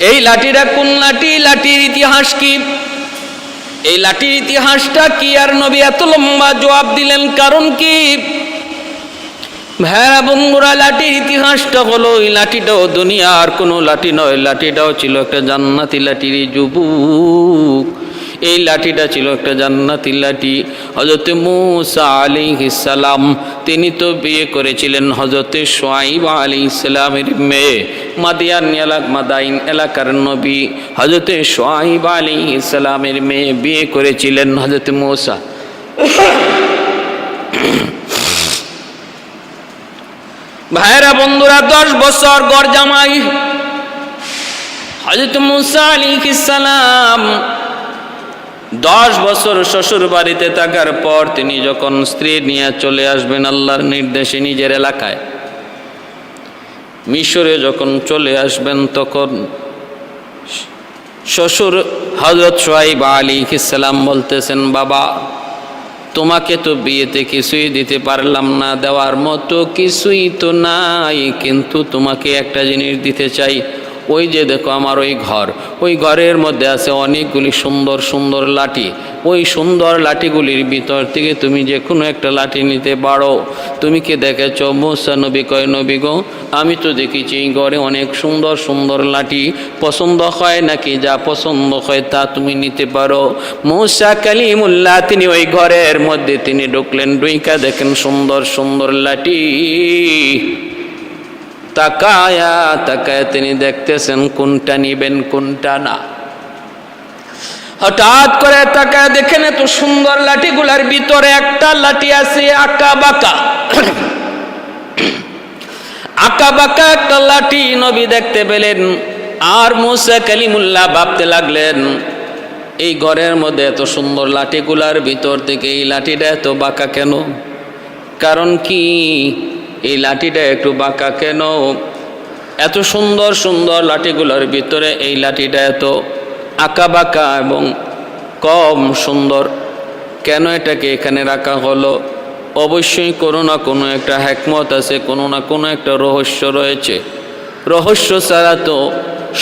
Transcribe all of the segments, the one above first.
এই লাঠিটা কোন লাঠি? লাঠির ইতিহাস কি? এই লাঠির ইতিহাসটা কি? আর নবী এত লম্বা জবাব দিলেন কারণ কি? ভাইরা বন্ধুরা, লাঠির ইতিহাসটা হলো, এই লাঠিটাও দুনিয়ার কোনো লাঠি নয়, লাঠিটাও ছিল একটা জান্নাতি লাঠির যুবক। এই লাঠিটা ছিল একটা জান্নাতি লাঠি। হযরত মূসা আলাইহিস সালাম তিনি তো বিয়ে করেছিলেন হযরত শুআয়ব আলাইহিস সালামের মেয়ে। মাদাইন এলাকার নবী হযরত শুআয়ব আলাইহিস সালামের মেয়ে বিয়ে করেছিলেন হযরত মূসা। ভাইরা বন্ধুরা, 10 বছর গড় জামাই হযরত মূসা আলাইহিস সালাম 10 বছর শ্বশুর বাড়িতে থাকার পর তিনি যখন স্ত্রী নিয়ে চলে আসবেন আল্লাহর নির্দেশে নিজের এলাকায়, মিশরে যখন চলে আসবেন, তখন শ্বশুর হযরত শুআয়ব আলাইহিস সালাম বলতেছেন, বাবা তোমাকে তো বিয়েতে কিছুই দিতে পারলাম না, দেওয়ার মতো কিছুই তো নাই, কিন্তু তোমাকে একটা জিনিস দিতে চাই। ওই যে দেখো আমার ওই ঘর, ওই ঘরের মধ্যে আছে অনেকগুলি সুন্দর সুন্দর লাঠি। ওই সুন্দর লাঠিগুলির ভিতর থেকে তুমি যে কোনো একটা লাঠি নিতে পারো। তুমি কি দেখেছ? মূসা নবী কয়, নবী গো, আমি তো দেখেছি এই ঘরে অনেক সুন্দর সুন্দর লাঠি, পছন্দ হয় নাকি? যা পছন্দ হয় তা তুমি নিতে পারো। মূসা কালিমুল্লাহ তিনি ওই ঘরের মধ্যে তিনি ঢুকলেন, ঢুইকা দেখেন সুন্দর সুন্দর লাঠি। তাকায়া তাকায়া তিনি দেখতেছেন কোনটা নিবেন কোনটা না। হঠাৎ করে তাকায় দেখেন এত সুন্দর লাঠিগুলার ভিতরে একটা লাঠি আছে আঁকা বাঁকা। আঁকা বাঁকা একটা লাঠি নবী দেখতে পেলেন। আর মূসা কালিমুল্লাহ ভাবতে লাগলেন, এই ঘরের মধ্যে এত সুন্দর লাঠিগুলার ভিতর থেকে এই লাঠিটা এত বাঁকা কেন? কারণ কি? এই লাঠিটা একটু বাঁকা কেন? এত সুন্দর সুন্দর লাঠিগুলোর ভিতরে এই লাঠিটা এত আঁকা বাঁকা এবং কম সুন্দর কেন? এটাকে এখানে রাখা হলো। অবশ্যই কোনো না কোনো একটা হিকমত আছে, কোনো না কোনো একটা রহস্য রয়েছে। রহস্য ছাড়া তো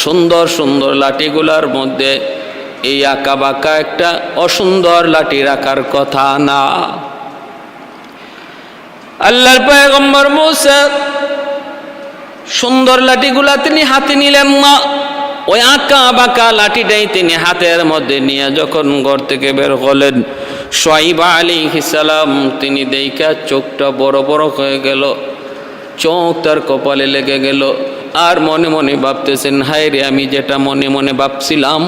সুন্দর সুন্দর লাঠিগুলোর মধ্যে এই আঁকা বাঁকা একটা অসুন্দর লাঠি রাখার কথা না। আল্লাহর পয়গম্বর মূসা সুন্দর লাঠিগুলা তিনি হাতে নিলেন না, ওই আঁকা বাঁকা লাঠিটাই তিনি হাতের মধ্যে নিয়ে যখন ঘর থেকে বের হলেন, শুআয়ব আলাইহিস সালাম তিনি দেইখা চোখটা বড় বড় হয়ে গেল, চোখ তার কপালে লেগে গেল। আর মনে মনে ভাবতেছেন, হায় রে, আমি যেটা মনে মনে ভাবছিলাম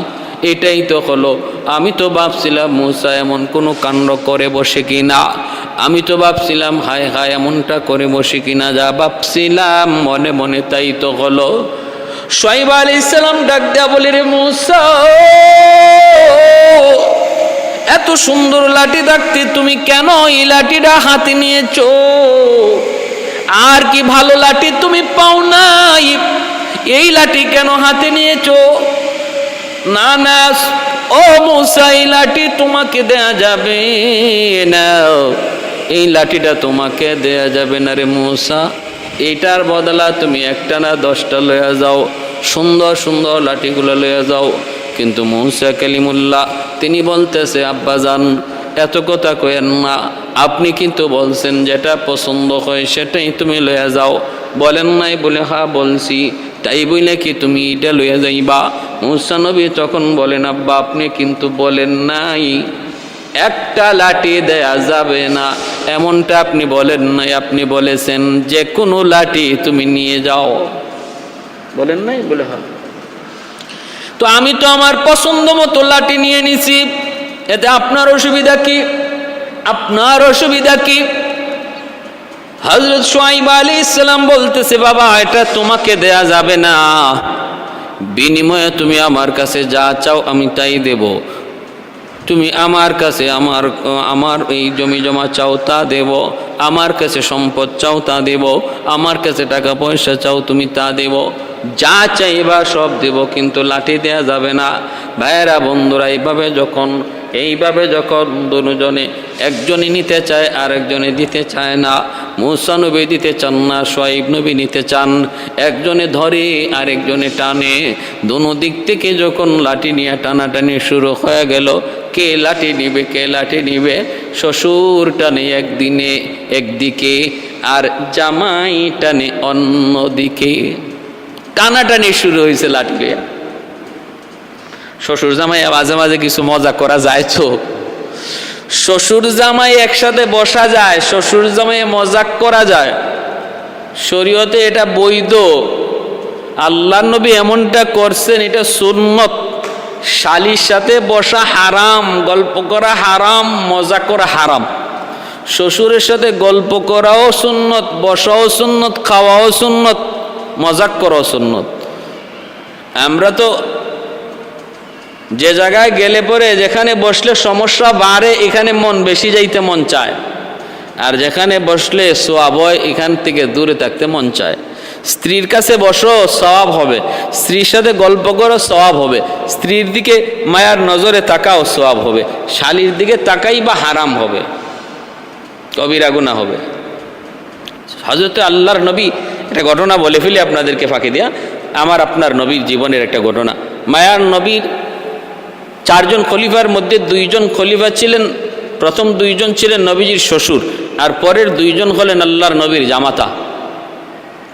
এটাই তো হলো। আমি তো ভাবছিলাম মূসা এমন কোনো কাণ্ড করে বসে কিনা, আমি তো ভাবছিলাম হায় হায় এমনটা করে বসে কিনা, যা ভাবছিলাম মনে মনে তাই তো হলো। শুআয়ব আলাইহিস সালাম ডাক দেয়া বলে, রে মূসা, এত সুন্দর লাঠি থাকতে তুমি কেন এই লাঠিটা হাতে নিয়েছো? আর কি ভালো লাঠি তুমি পাও নাই? এই লাঠি কেন হাতে নিয়েছো? না না ও মূসা, এই লাঠি তোমাকে দেয়া যাবে না, এই লাঠিটা তোমাকে দেয়া যাবে না রে মূসা। এইটার বদলা তুমি একটা না 10টা লইয়া যাও, সুন্দর সুন্দর লাঠিগুলো লইয়া যাও। কিন্তু মূসা কালিমুল্লাহ তিনি বলতেছে, আব্বাজান এত কথা কয়েন না, আপনি কিন্তু বলছেন যেটা পছন্দ হয় সেটাই তুমি লইয়া যাও। বলেন নাই? বলে হ্যাঁ বলছি। তাই বইলে কি তুমি এটা লইয়া যাইবা? মূসা নবী তখন বলেন, আব্বা আপনি কিন্তু বলেন নাই একটা লাঠি দেয়া যাবে না, এমনটা আপনি বলেন নাই, আপনি বলেছেন যে কোনো লাঠি তুমি নিয়ে যাও। বলেন নাই? বলে হ্যাঁ। তো আমি তো আমার পছন্দ মতো লাঠি নিয়ে নিছি, এতে আপনার অসুবিধা কি? আপনার অসুবিধা কি? হযরত শুআয়ব আলাইহিস সালাম বলতেছে, বাবা এটা তোমাকে দেয়া যাবে না, বিনিময়ে তুমি আমার কাছে যা চাও আমি তাই দেব। তুমি আমার কাছে আমার এই জমি জমা চাও তা দেব, আমার কাছে সম্পদ চাও তা দেব, আমার কাছে টাকা পয়সা চাও তুমি তা দেব। যা চাইবা সব দেব, কিন্তু লাঠি দেয়া যাবে না। ভাইয়েরা বন্ধুরা, এইভাবে যখন দুজনে, একজনই নিতে চায় আর একজনে দিতে চায় না। মূসা নবী দিতে চান না, শুআয়ব নবী নিতে চান। একজনে ধরে আর একজনে টানে। দোনো দিক থেকে যখন লাঠি নিয়ে টানাটানি শুরু হয়ে গেল, কে লাঠি নিবে? শ্বশুর টানে একদিকে আর জামাই টানে অন্যদিকে। টানাটানি শুরু হয়েছে লাঠি নিয়ে। শ্বশুর জামাই মাঝে মাঝে কিছু মজা করা যায় তো? শ্বশুর জামাই একসাথে বসা যায়, শ্বশুর জামাই মজাক করা যায়, শরীয়তে এটা বৈধ। আল্লাহর নবী এমনটা করছেন, এটা সুন্নত। শালির সাথে বসা হারাম, গল্প করা হারাম, মজা করা হারাম। শ্বশুরের সাথে গল্প করাও সুন্নত, বসাও সুন্নত, খাওয়াও সুন্নত, মজাক করাও সুন্নত। আমরা তো যে জায়গায় গেলে পরে যেখানে বসলে সমস্যা বাড়ে, এখানে মন বেশি যাইতে মন চায়, আর যেখানে বসলে সওয়াব হয় এখান থেকে দূরে থাকতে মন চায়। স্ত্রীর কাছে বসো, সওয়াব হবে। স্ত্রীর সাথে গল্প করো, সওয়াব হবে। স্ত্রীর দিকে মায়ার নজরে তাকাও, সওয়াব হবে। শালীর দিকে তাকাই বা হারাম হবে, কবিরা গুনাহ হবে। হযরত আল্লাহর নবী একটা ঘটনা বলে ফেলি আপনাদেরকে ফাঁকি দিয়া, আমার আপনার নবীর জীবনের একটা ঘটনা। মায়ার নবীর 4 জন খলিফার মধ্যে 2 জন খলিফা ছিলেন। প্রথম 2 জন ছিলেন নবীজির শ্বশুর, আর পরের 2 জন হলেন আল্লাহর নবীর জামাতা।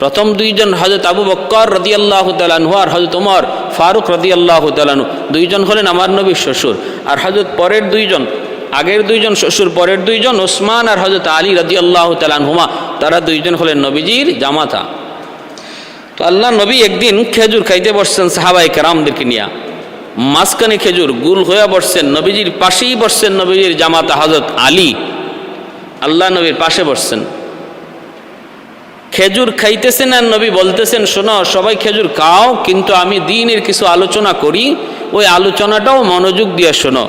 প্রথম 2 জন হযরত আবু বকর রাদিয়াল্লাহু তাআলা আনহু আর হযরত ওমর ফারুক রাদিয়াল্লাহু তাআলা আনহু, 2 জন হলেন আমার নবীর শ্বশুর। আর হযরত পরের 2 জন, আগের 2 জন শ্বশুর, পরের 2 জন ওসমান আর হযরত আলী রাদিয়াল্লাহু তাআলা আনহুমা, তারা 2 জন হলেন নবীজির জামাতা। তো আল্লাহ নবী একদিন খেজুর খাইতে বসছেন সাহাবায়ে কেরামদেরকে নিয়ে। মাঝখানে খেজুর গুল হয়ে বসছেন, নবীজির পাশেই বসছেন নবীজির জামাতা হযরত আলী, আল্লাহ নবীর পাশে বসছেন। খেজুর খাইতেছেন আর নবী বলতেছেন, শোনো সবাই খেজুর খাও, কিন্তু আমি দ্বীনের কিছু আলোচনা করি, ওই আলোচনাটাও মনোযোগ দিয়ে শোনো।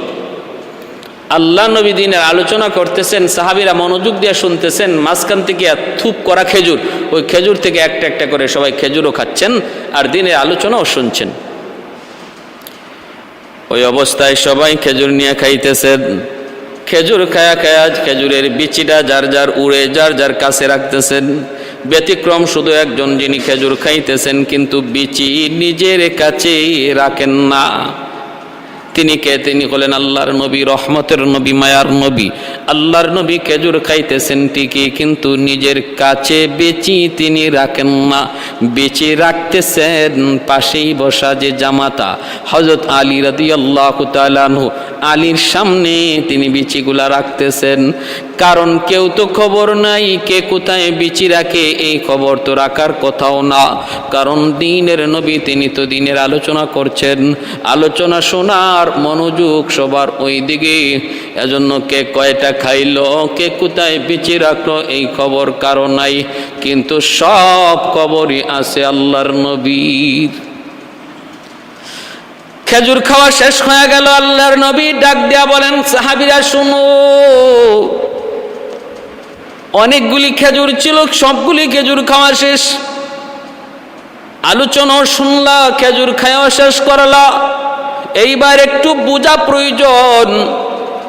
আল্লাহ নবী দ্বীনের আলোচনা করতেছেন, সাহাবীরা মনোযোগ দিয়ে শুনতেছেন। মাঝখান থেকে থুপ করা খেজুর, ওই খেজুর থেকে একটা একটা করে সবাই খেজুরও খাচ্ছেন আর দ্বীনের আলোচনাও শুনছেন। ওই অবস্থায় সবাই খেজুর নিয়ে খাইতেছেন। খেজুর খায়া খেজুরের বিচিটা যার যার উড়ে যার যার কাছে রাখতেছেন। ব্যতিক্রম শুধু একজন, যিনি খেজুর খাইতেছেন কিন্তু বিচি নিজের কাছে রাখেন না। তিনি কে? তিনি হলেন আল্লাহর নবী, রহমতের নবী, মায়ার নবী। আল্লাহর নবী খেজুর খাইতেছেন ঠিকই, কিন্তু নিজের কাছে বেচি তিনি রাখেন না। বেচি রাখতেছেন পাশেই বসা যে জামাতা হযরত আলী রাদিয়াল্লাহু তাআলা আনহু, আলীর সামনে তিনি বিচিগুলা রাখতেছেন। কারণ কেউ তো খবর নাই কে কোথায় বিচি রাখে, এই খবর তো রাখার কথাও না। কারণ দ্বীনের নবী, তিনি তো দ্বীনের আলোচনা করছেন। আলোচনা শোনার মনোযোগ সবার ওই দিকে। এজন্য কে কয়টা খাইলো, কে কোথায় বিচি রাখলো, এই খবর কারো নাই, কিন্তু সব খবরই আছে আল্লাহর নবীর। খেজুর খাওয়া শেষ হয়ে গেল। আল্লাহর নবী ডাক দিয়া বলেন, সাহাবীরা শুনো, অনেকগুলি খেজুর ছিল, সবগুলি খেজুর খাওয়া শেষ। আলোচনাও শুনলা, খেজুর খাওয়া শেষ করলা। এইবার একটু বোঝা প্রয়োজন,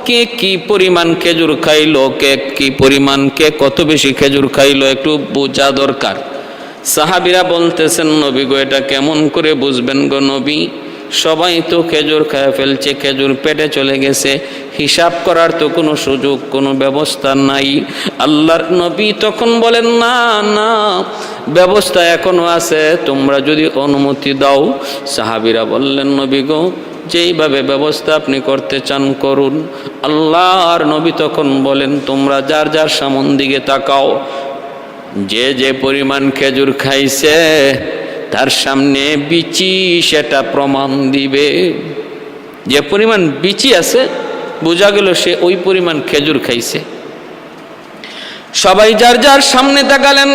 কে কি পরিমাণ খেজুর খাইলো, কে কি পরিমাণ, কে কত বেশি খেজুর খাইলো, একটু বোঝা দরকার। সাহাবীরা বলতেছেন, নবী গো এটা কেমন করে বুঝবেন গো নবী? সবাই তো খেজুর খায় ফেলছে, খেজুর পেটে চলে গেছে, হিসাব করার তো কোনো সুযোগ, কোনো ব্যবস্থা নাই। আল্লাহর নবী তখন বলেন, না না, ব্যবস্থা এখনো আছে, তোমরা যদি অনুমতি দাও। সাহাবীরা বললেন, নবী গো যেইভাবে ব্যবস্থা আপনি করতে চান করুন। আল্লাহর নবী তখন বলেন, তোমরা যার যার সামন দিকে তাকাও, যে যে পরিমাণ খেজুর খাইছে তার সামনে বিচি সেটা প্রমাণ দিবে। যে পরিমাণ বিচি আছে বোঝা গেল সে ওই পরিমাণ খেজুর খাইছে। সবাই যার যার সামনে তাকালেন।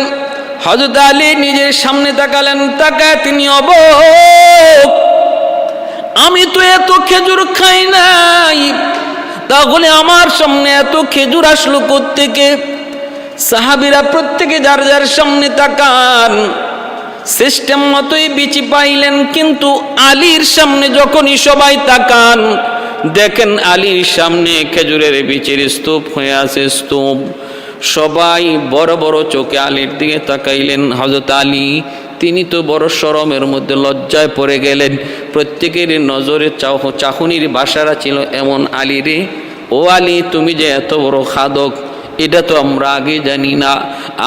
হযরত আলী নিজের সামনে তাকালেন, তাকায় তিনি অবাক, আমি তো এত খেজুর খাই নাই, তাহলে আমার সামনে এত খেজুর আসলো কোত্থেকে? সাহাবীরা প্রত্যেকে যার যার সামনে তাকান। সিস্টেম মতোই বিচি পাইলেন, কিন্তু আলীর সামনে যখনই সবাই তাকান দেখেন আলীর সামনে খেজুরের বিচির স্তূপ হয়ে আছে, স্তূপ। সবাই বড় বড় চোখে আলীর দিকে তাকাইলেন। হযরত আলী তিনি তো বড় শরমের মধ্যে লজ্জায় পড়ে গেলেন। প্রত্যেকের নজরে চাহনির বাসারা ছিল এমন, আলী রে, ও আলী, তুমি যে এত বড় খাদক এটা তো আমরা আগে জানি না।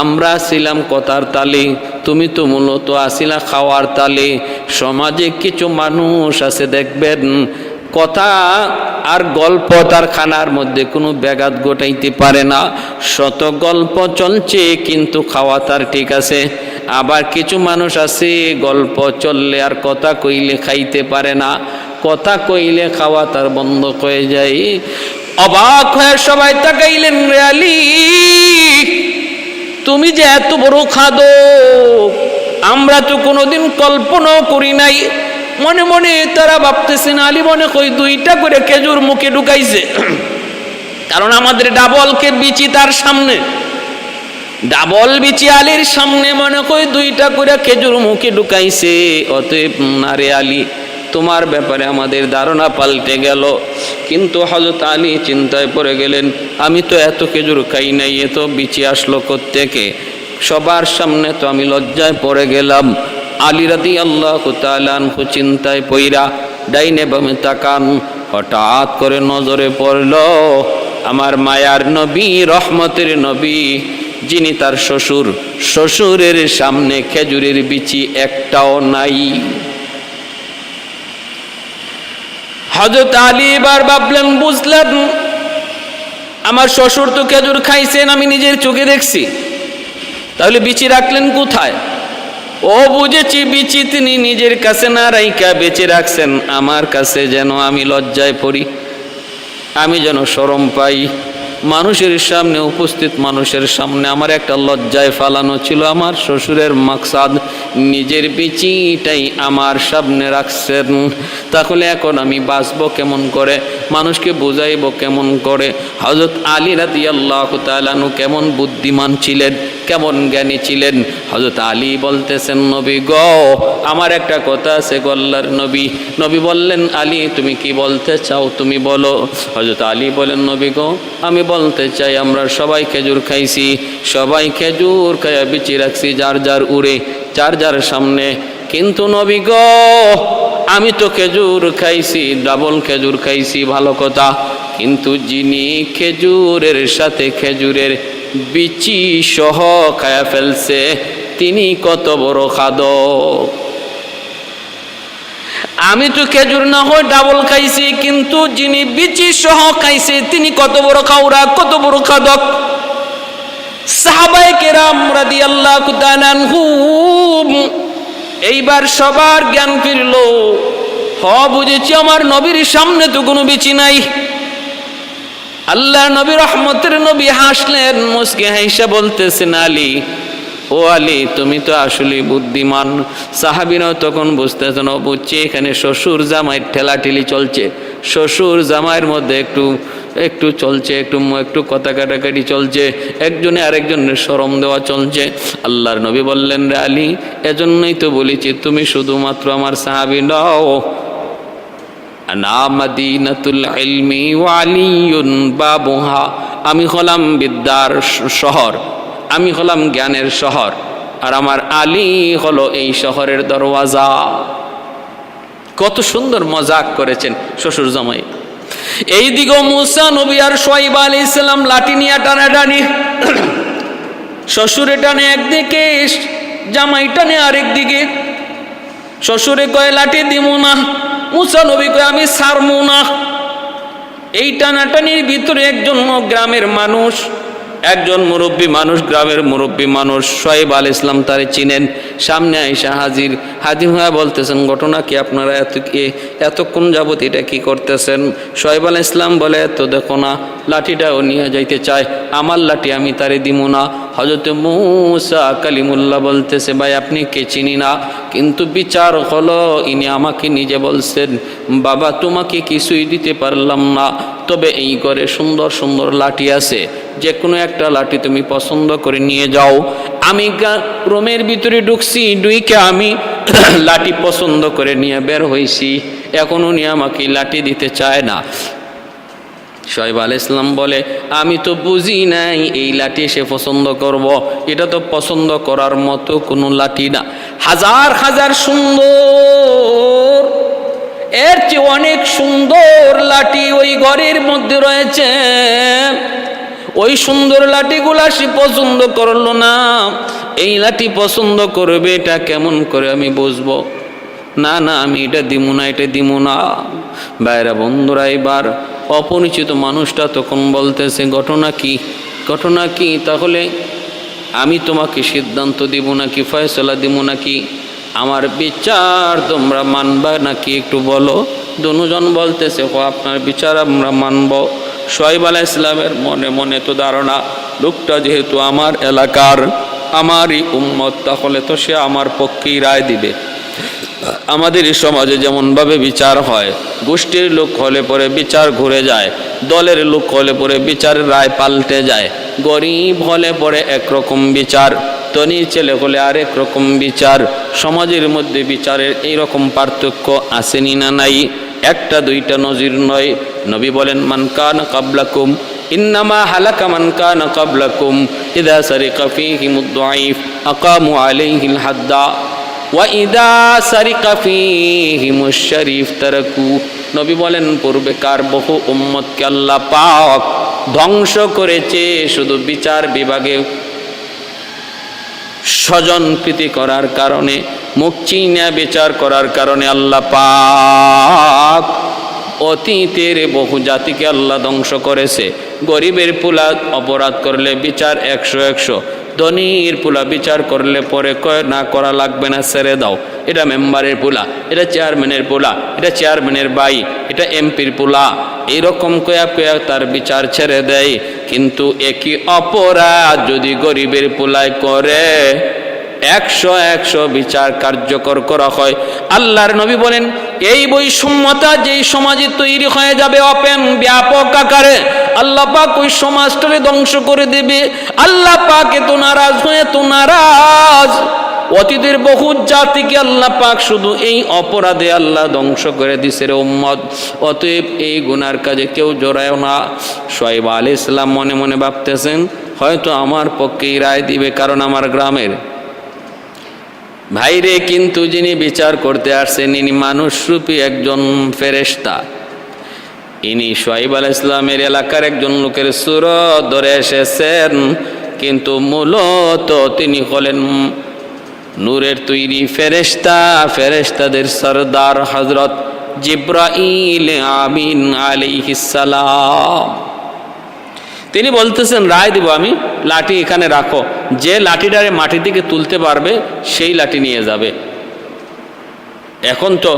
আমরা ছিলাম কথার তালে, তুমি তো মূলত আসিলা খাওয়ার তালে। সমাজে কিছু মানুষ আছে দেখবেন কথা আর গল্প তার খানার মধ্যে কোনো ব্যাঘাত ঘটাইতে পারে না। শত গল্প চলছে কিন্তু খাওয়া তার ঠিক আছে। আবার কিছু মানুষ আছে গল্প চললে আর কথা কইলে খাইতে পারে না, কথা কইলে খাওয়া তার বন্ধ হয়ে যায়। অবাক হয়ে সবাই তাকাইলেন, রে আলী, তুমি যে এত বড় খাদক আমরা তো কোনোদিন কল্পনাও করি নাই। মনে মনে তারা ভাবতেছেন আলী মনে হয় 2টা করে খেজুর মুখে ঢুকাইছে, কারণ আমাদের ডাবলকে বিচি তার সামনে, ডাবল বিচি আলীর সামনে মনে হয় 2টা করে খেজুর মুখে ঢুকাইছে। অতএব না রে আলী, তোমার ব্যাপারে আমাদের ধারণা পাল্টে গেল। কিন্তু হযরত আলী চিন্তায় পড়ে গেলেন, আমি তো এত খেজুর খাই নাই, এত বিচি আসলো কোত্থেকে? সবার সামনে তো আমি লজ্জায় পড়ে গেলাম। আলী রাদিয়াল্লাহু তাআলা আনহু চিন্তায় পইরা ডাইনে বামে তাকান, হঠাৎ করে নজরে পড়ল আমার মায়ার নবী, রহমতের নবী, যিনি তার শ্বশুরের সামনে খেজুরের বিচি একটাও নাই। হযরত আলী এবার ভাবলেন, বুঝলেন আমার শ্বশুর তো খেজুর খাইছেন, আমি নিজের চোখে দেখছি, তাহলে বিচি রাখলেন কোথায়? ও বুঝেছি, বিচি তিনি নিজের কাছে না রাইখা বেঁচে রাখছেন আমার কাছে, যেন আমি লজ্জায় পড়ি, আমি যেন শরম পাই। মানুষের সামনে, উপস্থিত মানুষের সামনে আমার একটা লজ্জায় ফালানো ছিল। আমার শ্বশুরের মাকসাদ নিজের বিচিটাই আমার সামনে রাখছেন, তাহলে এখন আমি বাঁচবো কেমন করে, মানুষকে বুঝাইব কেমন করে? হযরত আলী রাদিয়াল্লাহু তাআলা আনহু কেমন বুদ্ধিমান ছিলেন, কেমন জ্ঞানী ছিলেন। হযরত আলী বলতেছেন, নবী গো, আমার একটা কথা আছে গো আল্লাহর নবী। নবী বললেন, আলী তুমি কি বলতে চাও, তুমি বলো। হযরত আলী বলেন, নবী গো, আমি বলতে চাই আমরা সবাই খেজুর খাইছি, সবাই খেজুর খাইয়া বিচি রাখছি যার যার উড়ে, যার যার সামনে। কিন্তু নবী গো, আমি তো খেজুর খাইছি, ডাবল খেজুর খাইছি, ভালো কথা, কিন্তু যিনি খেজুরের সাথে খেজুরের বিচি সহ খায়া ফেলছে তিনি কত বড় খাদক। আমি তো খেজুর না হয় ডাবল খাইছি, কিন্তু যিনি বিচি সহ খাইছে তিনি কত বড় খাওরা, কত বড় খাদক। সাহাবায়ে কেরাম রাদিয়াল্লাহু তাআলা আনহুম এইবার সবার জ্ঞান ফিরল। বুঝেছি, আমার নবীর সামনে তো কোনো বিচি নাই। আল্লাহ নবী, রহমতের নবী হাসলেন, মুস্কি হাসা বলতেছেন, আলী, ও আলী, তুমি তো আসলে বুদ্ধিমান। সাহাবীরাও তখন বুঝতেছেন, বুঝছি এখানে শ্বশুর জামাইয়ের ঠেলাঠেলি চলছে, শ্বশুর জামাইয়ের মধ্যে একটু চলছে, একটু কথা কাটাকাটি চলছে, একজনে আরেকজনের শরম দেওয়া চলছে। আল্লাহর নবী বললেন, রে আলী, এজন্যই তো বলেছি তুমি শুধুমাত্র আমার সাহাবী নও, আনা মাদিনাতুল ইলমি ওয়া আলিয়ুন বাবুহা, আমি হলাম বিদ্যার শহর, আমি হলাম জ্ঞানের শহর, আর আমার আলী হলো এই শহরের দরওয়াজা। কত সুন্দর মজাক করেছেন শ্বশুর জামাই। এইদিকে মুসা নবী আর শুআয়ব আলাইহিস সালাম লাঠি নিয়ে টানাটানি, শ্বশুরে টানে একদিকে, জামাই টানে আরেক দিকে। শ্বশুরে কয় লাঠি দিমু না, মুসা নবী কয় আমি ছাড়মু না। এই টানাটানির ভিতরে একজন গ্রামের মানুষ, একজন মুরব্বী মানুষ, গ্রামের মুরব্বী মানুষ, শুআয়ব আলাইহিস সালাম তারে চিনেন, সামনে আয়েশা হাজির হয়ে বলতেছেন, ঘটনা কি, আপনারা এতক্ষণ যাবত এটা কি করতেছেন? শুআয়ব আলাইহিস সালাম বলে, এত দেখো না, লাঠিটাও নিয়ে যাইতে চায়, আমার লাঠি আমি তারে দিব না। হযরত মূসা কালিমুল্লাহ বলতেছে, ভাই আপনি কে চিনি না, কিন্তু বিচার হলো ইনি আমাকে নিজে বলছেন, বাবা তোমাকে কিছুই দিতে পারলাম না, তবে এই ঘরে সুন্দর সুন্দর লাঠি আছে, যে কোনো একটা লাঠি তুমি পছন্দ করে নিয়ে যাও। আমি রুমের ভিতরে ঢুকছি, ঢুকে আমি লাঠি পছন্দ করে নিয়ে বের হয়েছি, এখন উনি আমাকে লাঠি দিতে চায় না। শোয়েব আলাইহিস সালাম বলে, আমি তো বুঝি নাই এই লাঠি সে পছন্দ করব, এটা তো পছন্দ করার মতো কোনো লাঠি না। হাজার হাজার সুন্দর, এর চেয়ে অনেক সুন্দর লাঠি ওই ঘরের মধ্যে রয়েছে। ওই সুন্দর লাঠিগুলা সে পছন্দ করলো না। এই লাঠি পছন্দ করবে, এটা কেমন করে আমি বুঝবো? না না, আমি এটা দিমু না, এটা দিমু না। বাইরা বন্ধুরা, এবার অপরিচিত মানুষটা তখন বলতেছে, ঘটনা কি, ঘটনা কি? তাহলে আমি তোমাকে সিদ্ধান্ত দিব নাকি, ফয়সলা দিব নাকি, আমার বিচার তোমরা মানবা নাকি, একটু বলো। দুজন বলতেছে, আপনার বিচার আমরা মানব। শোয়েব আলাইহিস সালামের মনে মনে তো ধারণা, লোকটা যেহেতু আমার এলাকার, আমারই উম্মত, তাহলে তো সে আমার পক্ষেই রায় দিবে। আমাদের এই সমাজে যেমনভাবে বিচার হয়, গোষ্ঠীর লোক হলে পরে বিচার ঘুরে যায়, দলের লোক হলে পরে বিচারের রায় পাল্টে যায়, গরিব হলে পরে একরকম বিচার, ধনী ছেলে হলে আরেক রকম বিচার। সমাজের মধ্যে বিচারের এইরকম পার্থক্য আসেনি না নাই? একটা দুইটা নজির নয়। নবী বলেন, মান কানা ক্বাবলাকুম ইন্নামা হালাকা মান কানা ক্বাবলাকুম ইযা সারিকা ফীহিমুদ দাঈফ আকামু আলাইহিল হাদ্দা ওয়া ইযা সারিকা ফীহিমুশ শরীফ তারাকু। নবী বলেন, পূর্বেকার বহু উম্মতকে আল্লাহ পাক ধ্বংস করেছে শুধু বিচার বিভাগে স্বজন প্রীতি করার কারণে, মুখ চিনা বিচার করার কারণে আল্লাহ পাক অতীতের বহু জাতিকে আল্লাহ ধ্বংস করেছে। গরিবের পোলা অপরাধ করলে বিচার 100, ধনীর পোলা বিচার করলে পরে কয় না করা লাগবে না, ছেড়ে দাও। এটা মেম্বারের পোলা, এটা চেয়ারম্যানের পোলা, এটা চেয়ারম্যানের ভাই, এটা এমপির পোলা, এইরকম কয়া কয়া তার বিচার ছেড়ে দেয়। কিন্তু একই অপরাধ যদি গরিবের পোলায় করে 100 বিচার কার্যকর করা হয়। আল্লাহর নবী বলেন, এই বৈষম্যতা যেই সমাজে তৈরি হয়ে যাবে অপেন ব্যাপক আকারে, আল্লাহ পাক ওই সমাজটাকে ধ্বংস করে দেবে। আল্লাহ পাক এত নারাজ হয়ে, তো নারাজ, অতীতের বহু জাতিকে আল্লাহ পাক শুধু এই অপরাধে আল্লাহ ধ্বংস করে দিছে রে উম্মত। অতএব এই গুনার কাজে কেউ জড়ায় না। শোয়েব আলাইহিস সালাম মনে মনে ভাবতেছেন, হয়তো আমার পক্ষেই রায় দিবে, কারণ আমার গ্রামের ভাইরে, কিন্তু যিনি বিচার করতে আসছেন ইনি মানুষরূপী একজন ফেরেশতা। ইনি শোয়েব আলাইহিস সালামের এলাকার একজন লোকের সুরত ধরে এসেছেন, কিন্তু মূলত তিনি হলেন নূরের তৈরি ফেরেশতা, ফেরেশতাদের সরদার হযরত জিবরাইল আমিন আলাইহিস সালাম। তিনি বলতেছেন, রায় দিব আমি, লাঠি এখানে রাখো, যে লাঠিটারে মাটি থেকে তুলতে পারবে সেই লাঠি নিয়ে যাবে। এখন তো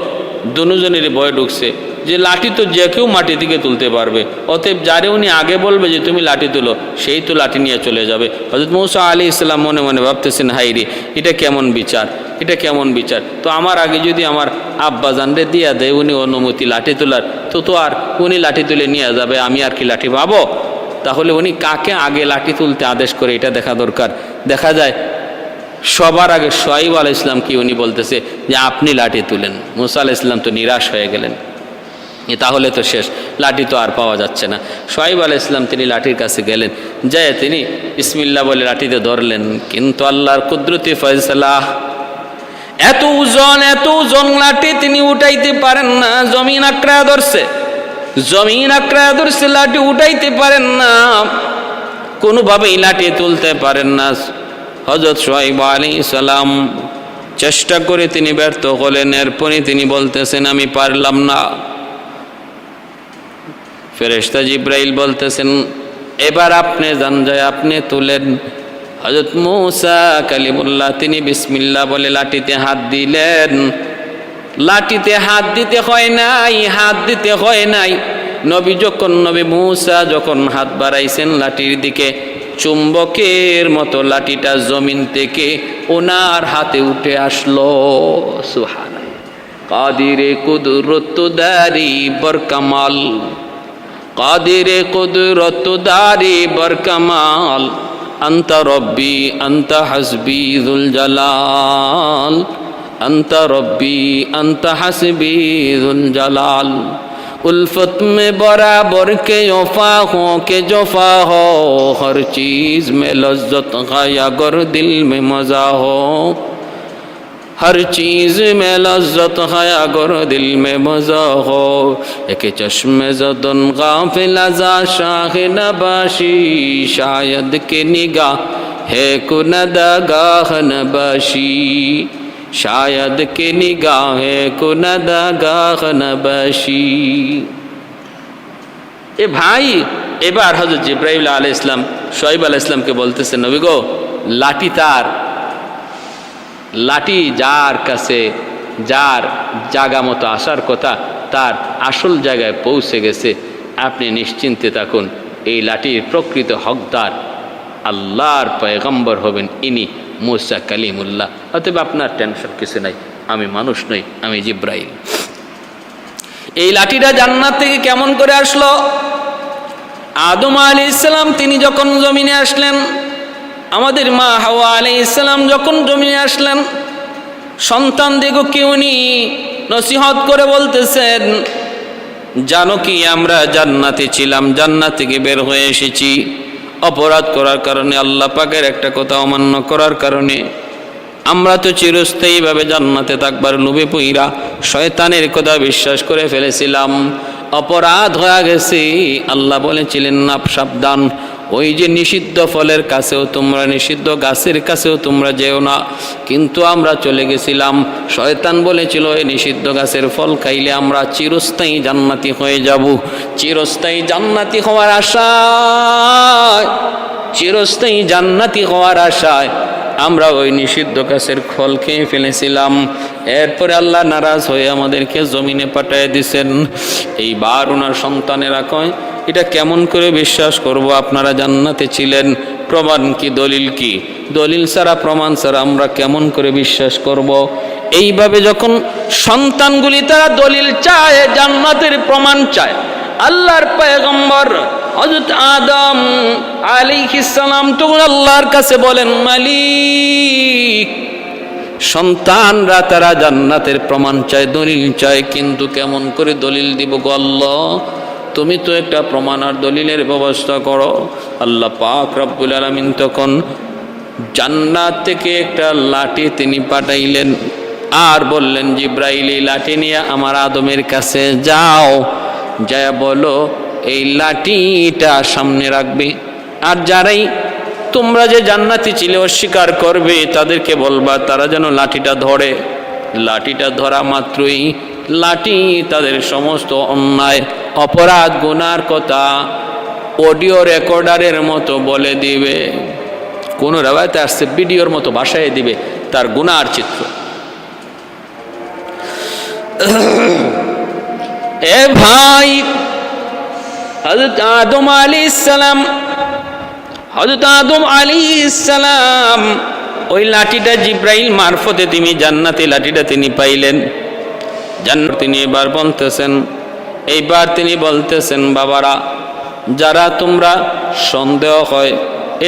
দুজনের ভয় ঢুকছে যে লাঠি তো যে কেউ মাটি থেকে তুলতে পারবে, অতএব যারে উনি আগে বলবে যে তুমি লাঠি তুলো, সেই তো লাঠি নিয়ে চলে যাবে। হযরত মূসা আলাইহিস সালাম মনে মনে ভাবতেছেন, হাইরে, এটা কেমন বিচার, এটা কেমন বিচার। তো আমার আগে যদি আমার আব্বা জানরে দিয়া দেয় উনি অনুমতি লাঠি তোলার, তো আর উনি লাঠি তুলে নিয়ে যাবে, আমি আর কি লাঠি পাবো? তাহলে উনি কাকে আগে লাঠি তুলতে আদেশ করে এটা দেখা দরকার। দেখা যায় সবার আগে শোয়েব আলাইহিস সালাম কি উনি বলতেছে যে আপনি লাঠি তুলেন। মূসা আলাইহিস সালাম তো নিরাশ হয়ে গেলেন, তাহলে তো শেষ, লাঠি তো আর পাওয়া যাচ্ছে না। শোয়েব আলাইহিস সালাম তিনি লাঠির কাছে গেলেন, যায় তিনি বিসমিল্লাহ বলে লাঠিতে ধরলেন, কিন্তু আল্লাহর কুদরতি ফয়সালা, এত ওজন লাঠি তিনি উঠাইতে পারেন না। জমিন আঁকড়ায় ধরছে, জমিন আঁকড়ায় ধরছে, লাঠি উঠাইতে পারেন না, কোনোভাবেই লাঠি তুলতে পারেন না। হযরত শোয়েব আলাইহিস সালাম চেষ্টা করে তিনি ব্যর্থ হলেন। এরপরই তিনি বলতেছেন, আমি পারলাম না। ফেরেশতা জিবরাইল বলতেছেন, এবার আপনি যান, যায় আপনি তুলেন। হযরত মূসা কালিমুল্লাহ তিনি বিসমিল্লাহ বলে লাঠিতে হাত দিলেন। লাঠিতে হাত দিতে হয় নাই। নবী মূসা যখন হাত বাড়াইছেন লাঠির দিকে, চুম্বকের মতো লাঠিটা জমিন থেকে ওনার হাতে উঠে আসলো। সুবহানাল্লাহ। কাদিরে কুদরত দারি বরকামাল, কাদিরে কুদরত দারি বরকামাল, আনতা রব্বি আনতা হাসবি যুল জালাল, আনতা রব্বি আনতা হাসবি যুল জালাল। उल्फत में बराबर के वफा हो के जफा हो, हर चीज़ में लज्जत गाया गर दिल में मज़ा हो, हर चीज़ में लज्जत गाया गर दिल में मज़ा हो। एक चश्मे ज़दन गाफिल अज़ा शाह नबाशी, शायद के निगाह है कुनदा गाह नबाशी, शायद के निगाहे कुनदा गाह नबाशी। এ ভাই, এবার হযরত জিবরাইল আলাইহিস সালাম শুআয়ব আলাইহিস সালামকে বলতেছেন, নবী গো, লাঠি যার কাছে যার জায়গা মতো আসার কথা তার আসল জায়গায় পৌঁছে গেছে, আপনি নিশ্চিন্তে থাকুন। এই লাঠির প্রকৃত হকদার আল্লাহর পয়গম্বর হবেন ইনি মুসা কালিমুল্লাহ। অতএব আপনার টেনশন কিছু নাই, আমি মানুষ নই, আমি জিবরাইল। এই লাঠিটা জান্নাত থেকে কেমন করে আসলো? আদম আলাইহিস সালাম তিনি যখন জমিনে আসলেন, আমাদের মা হাওয়া আলাইহিস সালাম যখন জমিনে আসলেন, সন্তান দিগকে উনি নসিহত করে বলতেছেন, জানো কি আমরা জান্নাতে ছিলাম, জান্নাত থেকে বের হয়ে এসেছি অপরাধ করার কারণে, আল্লাহ পাকের একটা কথা অমান্য করার কারণে। আমরা তো চিরস্থায়ীভাবে জান্নাতে থাকবার লোভে পইরা শয়তানের কথা বিশ্বাস করে ফেলেছিলাম, অপরাধ হয়ে গেছে। আল্লাহ বলেছিলেন, না সাবধান, ওই যে নিষিদ্ধ ফলের কাছেও তোমরা, নিষিদ্ধ গাছের কাছেও তোমরা যেও না। কিন্তু আমরা চলে গেছিলাম, শয়তান বলেছিল এই নিষিদ্ধ গাছের ফল খাইলে আমরা চিরস্থায়ী জান্নাতি হয়ে যাব। চিরস্থায়ী জান্নাতি হওয়ার আশায়, চিরস্থায়ী জান্নাতি হওয়ার আশায় আমরা ওই নিষিদ্ধ গাছের ফল খেয়ে ফেলেছিলাম। এরপরে আল্লাহ নারাজ হয়ে আমাদেরকে জমিনে পাঠিয়ে দিয়েছেন। এইবার ওনার সন্তানেরা কয়, এটা কেমন করে বিশ্বাস করব? আপনারা জান্নাতে ছিলেন, প্রমাণ কি, দলিল কি? দলিল ছাড়া, প্রমাণ ছাড়া আমরা কেমন করে বিশ্বাস করব? এইভাবে যখন সন্তানগুলি তারা দলিল চায়, জান্নাতের প্রমাণ চায়, আল্লাহর পয়গম্বর হযরত আদম আলাইহিস সালাম তখন আল্লাহর কাছে বলেন, মালিক, সন্তানরা তারা জান্নাতের প্রমাণ চায়, দলিল চায়, কিন্তু কেমন করে দলিল দিব গো আল্লাহ? তুমি তো একটা প্রমাণ আর দলিলের ব্যবস্থা করো। আল্লাহ পাক রব্বুল আলামিন তখন জান্নাত থেকে একটা লাঠি তিনি পাঠাইলেন আর বললেন, জিবরাইল, এই লাঠি নিয়ে আমার আদমের কাছে যাও, যা বলো এই লাঠিটা সামনে রাখবে, আর যারাই তোমরা যে জান্নাতি ছিলে অস্বীকার করবে তাদেরকে বলবা তারা যেন লাঠিটা ধরে। লাঠিটা ধরা মাত্রই লাঠি তাদের সমস্ত অন্যায় অপরাধ গুনার কথা অডিও রেকর্ডারের মতো বলে দিবে। কোন রাওয়ায়াতে আসছে ভিডিওর মতো ভাষায় দিবে তার গুনার চিত্র। এ ভাই, হযরত আদম আলাইহিস সালাম, হযরত আদম আলাইহিস সালাম ওই লাঠিটা জিবরাইল মারফতে তিনি জান্নাতে লাঠিটা তিনি পাইলেন। জান্নাত তিনি এবার বলতেছেন, বাবারা, যারা তোমরা সন্দেহ হয়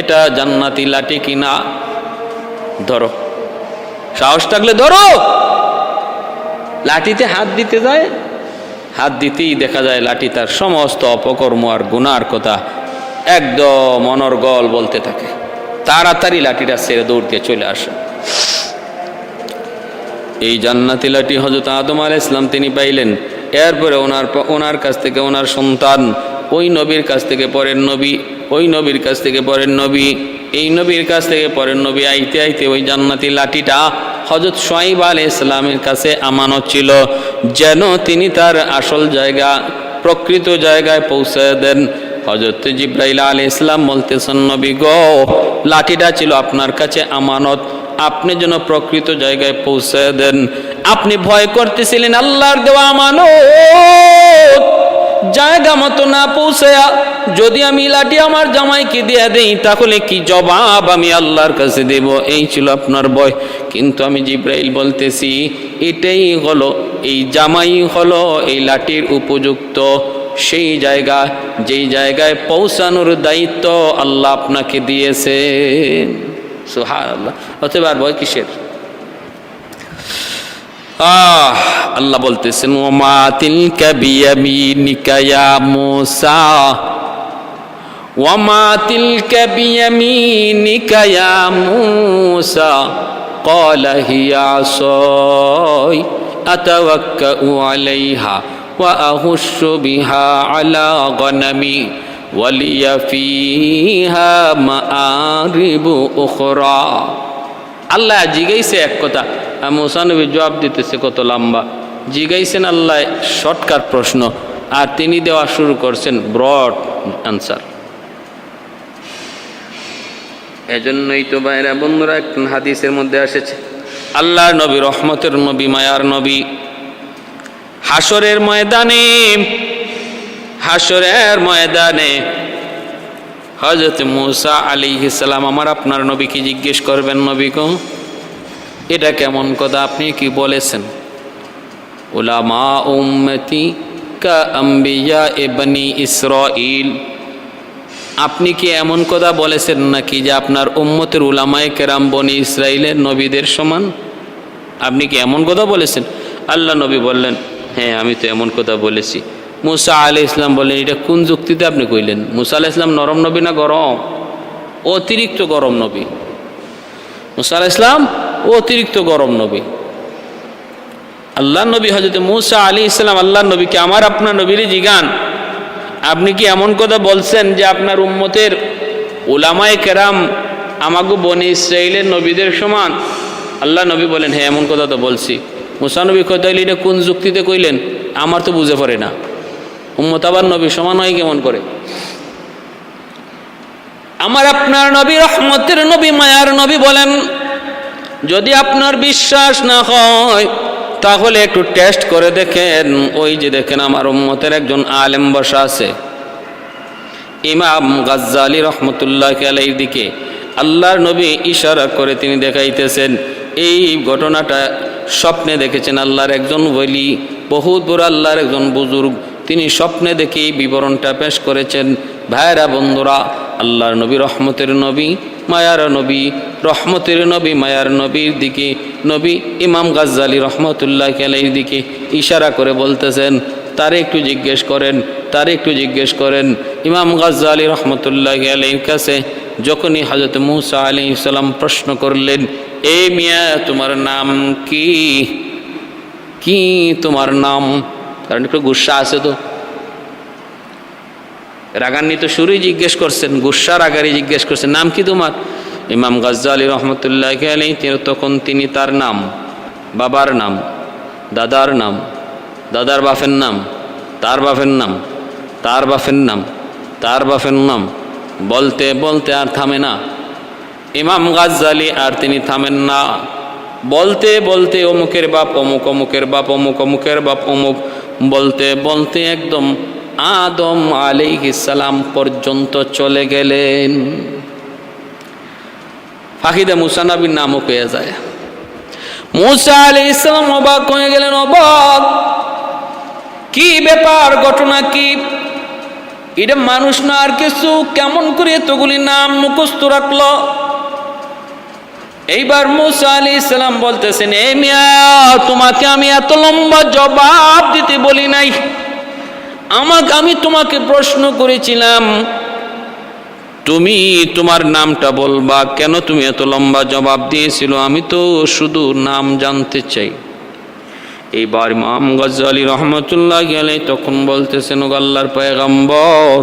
এটা জান্নাতি লাঠি কিনা, ধরো, সাহস থাকলে ধরো। লাঠিতে হাত দিতে যায়, হাত দিতেই দেখা যায় লাঠি তার সমস্ত অপকর্ম আর গুনার কথা একদম অনর্গল বলতে থাকে। তাড়াতাড়ি লাঠিটা ছেড়ে দৌড় দিয়ে চলে আসে। এই জান্নাতি লাঠি হযরত আদম আলাইহিস সালাম তিনি পাইলেন। এরপরে ওনার কাছ থেকে ওনার সন্তান, ওই নবীর কাছ থেকে পরের নবী, ওই নবীর কাছ থেকে পরের নবী, এই নবীর কাছ থেকে পরের নবী, আইতে আইতে ওই জান্নাতি লাঠিটা হযরত শুআয়ব আলাইহিস সালামের কাছে আমানত ছিল, যেন তিনি তার আসল জায়গা, প্রকৃত জায়গায় পৌঁছে দেন। হযরত জিবরাইল আলাইহিস সালাম বলতেছেন, নবী গো, লাঠিটা ছিল আপনার কাছে আমানত, আপনি যেন প্রকৃত জায়গায় পৌঁছে দেন। আপনি ভয় করতেছিলেন আল্লাহর দেওয়া আমানত জায়গা মতো না পৌঁছায়া যদি আমি লাঠি আমার জামাইকে দিয়ে দেই তাহলে কি জবাব আমি আল্লাহর কাছে দেব, এই ছিল আপনার ভয়। কিন্তু আমি জিবরাইল বলতেছি, এটাই হলো, এই জামাই হলো এই লাঠির উপযুক্ত সেই জায়গা, যেই জায়গায় পৌঁছানোর দায়িত্ব আল্লাহ আপনাকে দিয়েছেন। সুবহানাল্লাহ। অতএব আর ভয় কিসের? আল্লাহ বলতেছেন ওমা তিলকা বিয়ামিনিকা ইয়া মূসা, ওমা তিলকা বিয়ামিনিকা ইয়া মূসা ক্বালা হিয়া আসাই আতাওয়াক্কাউ আলাইহা ওয়া আহুশু বিহা আলা গনামি ওয়ালিয়া ফিহা মাআরিবু উখরা। আল্লাহ জিগাইছে এক কথা, মূসা নবী জবাব দিতেছে কত লম্বা। জিগাইছেন আল্লাহ শর্টকাট প্রশ্ন, আর তিনি দেওয়া শুরু করছেন ব্রড আনসার। এজন্যই তো ভাইরা বন্ধুরা, একটা হাদিসের মধ্যে এসেছে আল্লাহর নবী, রহমতের নবী, মায়ার নবী, হাসরের ময়দানে হযরত মূসা আলাইহিস সালাম আমার আপনার নবীকে জিজ্ঞেস করবেন, নবী গো এটা কেমন কথা আপনি কি বলেছেন? উলামা উম্মতি কা আম্বিয়া ইবনি ইসরাঈল, আপনি কি এমন কথা বলেছেন নাকি যে আপনার উম্মতের উলামায়ে কেরাম বনি ইসরাইলের নবীদের সমান? আপনি কি এমন কথা বলেছেন? আল্লাহ নবী বললেন, হ্যাঁ আমি তো এমন কথা বলেছি। মূসা আলাইহিস সালাম বললেন, এটা কোন যুক্তিতে আপনি কইলেন? মূসা আলাইহিস সালাম নরম নবী না গরম? অতিরিক্ত গরম নবী। মূসা আলাইহিস সালাম অতিরিক্ত গরম নবী। আল্লাহ নবী হযরত মূসা আলাইহিস সালাম আল্লাহ নবীকে আমার আপনার নবীরই জিগান, আপনি কি এমন কথা বলছেন যে আপনার উম্মতের উলামায়ে কেরাম আমাগো বনি ইসরাইলের নবীদের সমান? আল্লাহ নবী বলেন, হ্যাঁ এমন কথা তো বলছি। মূসা নবী কইতে হইলে এটা কোন যুক্তিতে কইলেন? আমার তো বুঝে পড়ে না, উম্মত আবার নবী সমান হয় কেমন করে? আমার আপনার নবী, রহমতের নবী, মায়ার নবী বলেন, যদি আপনার বিশ্বাস না হয় তাহলে একটু টেস্ট করে দেখেন। ওই যে দেখেন আমার উম্মতের একজন আলেম বসা আছে, ইমাম গাজ্জালি রহমতুল্লাহ আলাইহির দিকে আল্লাহর নবী ইশারা করে তিনি দেখাইতেছেন। এই ঘটনাটা স্বপ্নে দেখেছেন আল্লাহর একজন ওলি, বহুত বড় আল্লাহর একজন বুজুর্গ, তিনি স্বপ্নে দেখে এই বিবরণটা পেশ করেছেন। ভাইরা বন্ধুরা, আল্লাহর নবী, রহমতের নবী, মায়ার নবী, রহমতের নবী, মায়ার নবীর দিকে নবী ইমাম গাজ্জালি রহমতুল্লাহ আলাইহির দিকে ইশারা করে বলতেছেন, তারে একটু জিজ্ঞেস করেন, তারে একটু জিজ্ঞেস করেন। ইমাম গাজ্জালি রহমতুল্লাহ আলাইহির কাছে যখনই হযরত মূসা আলাইহিস সালাম প্রশ্ন করলেন, এ মিয়া তোমার নাম কি? কি তোমার নাম? কারণ একটু গুসা আছে তো, রাগান্বিত সুরেই জিজ্ঞেস করছেন, গুসার আগারে জিজ্ঞেস করছেন, নাম কি তোমার? ইমাম গাজ্জালি রহমতুল্লাহ আলাইহি তখন তিনি তার নাম, বাবার নাম, দাদার নাম, দাদার বাপের নাম, তার বাপের নাম, তার বাপের নাম, তার বাপের নাম বলতে বলতে আর থামে না ইমাম গাজ্জালি, আর তিনি থামেন না, বলতে বলতে অমুকের বাপ অমুক, অমুকের বাপ অমুক, অমুকের বাপ অমুক, বলতে বলতে একদম আদম আলাইহিস সালাম পর্যন্ত চলে গেলেন। ফাহিদা মূসা নবীর নামও পেয়ে যায়। মূসা আলাইহিস সালাম অবাক হয়ে গেলেন, অবাক, কি ব্যাপার, ঘটনা কি? এটা মানুষ না আর কিছু, কেমন করে এতগুলি নাম মুখস্থ রাখলো? এইবার মূসা আলাইহিস সালাম বলতেছেন, এ মিয়া তোমাকে আমি এত লম্বা জবাব দিতে বলি নাই, আমি তোমাকে প্রশ্ন করেছিলাম তুমি তোমার নামটা বলবা, কেন তুমি এত লম্বা জবাব দিয়েছিল? আমি তো শুধু নাম জানতে চাই। এইবার ইমাম গাজ্জালি রহমতুল্লাহ আলাইহি তখন বলতেছেন, ও আল্লাহর পয়গম্বর,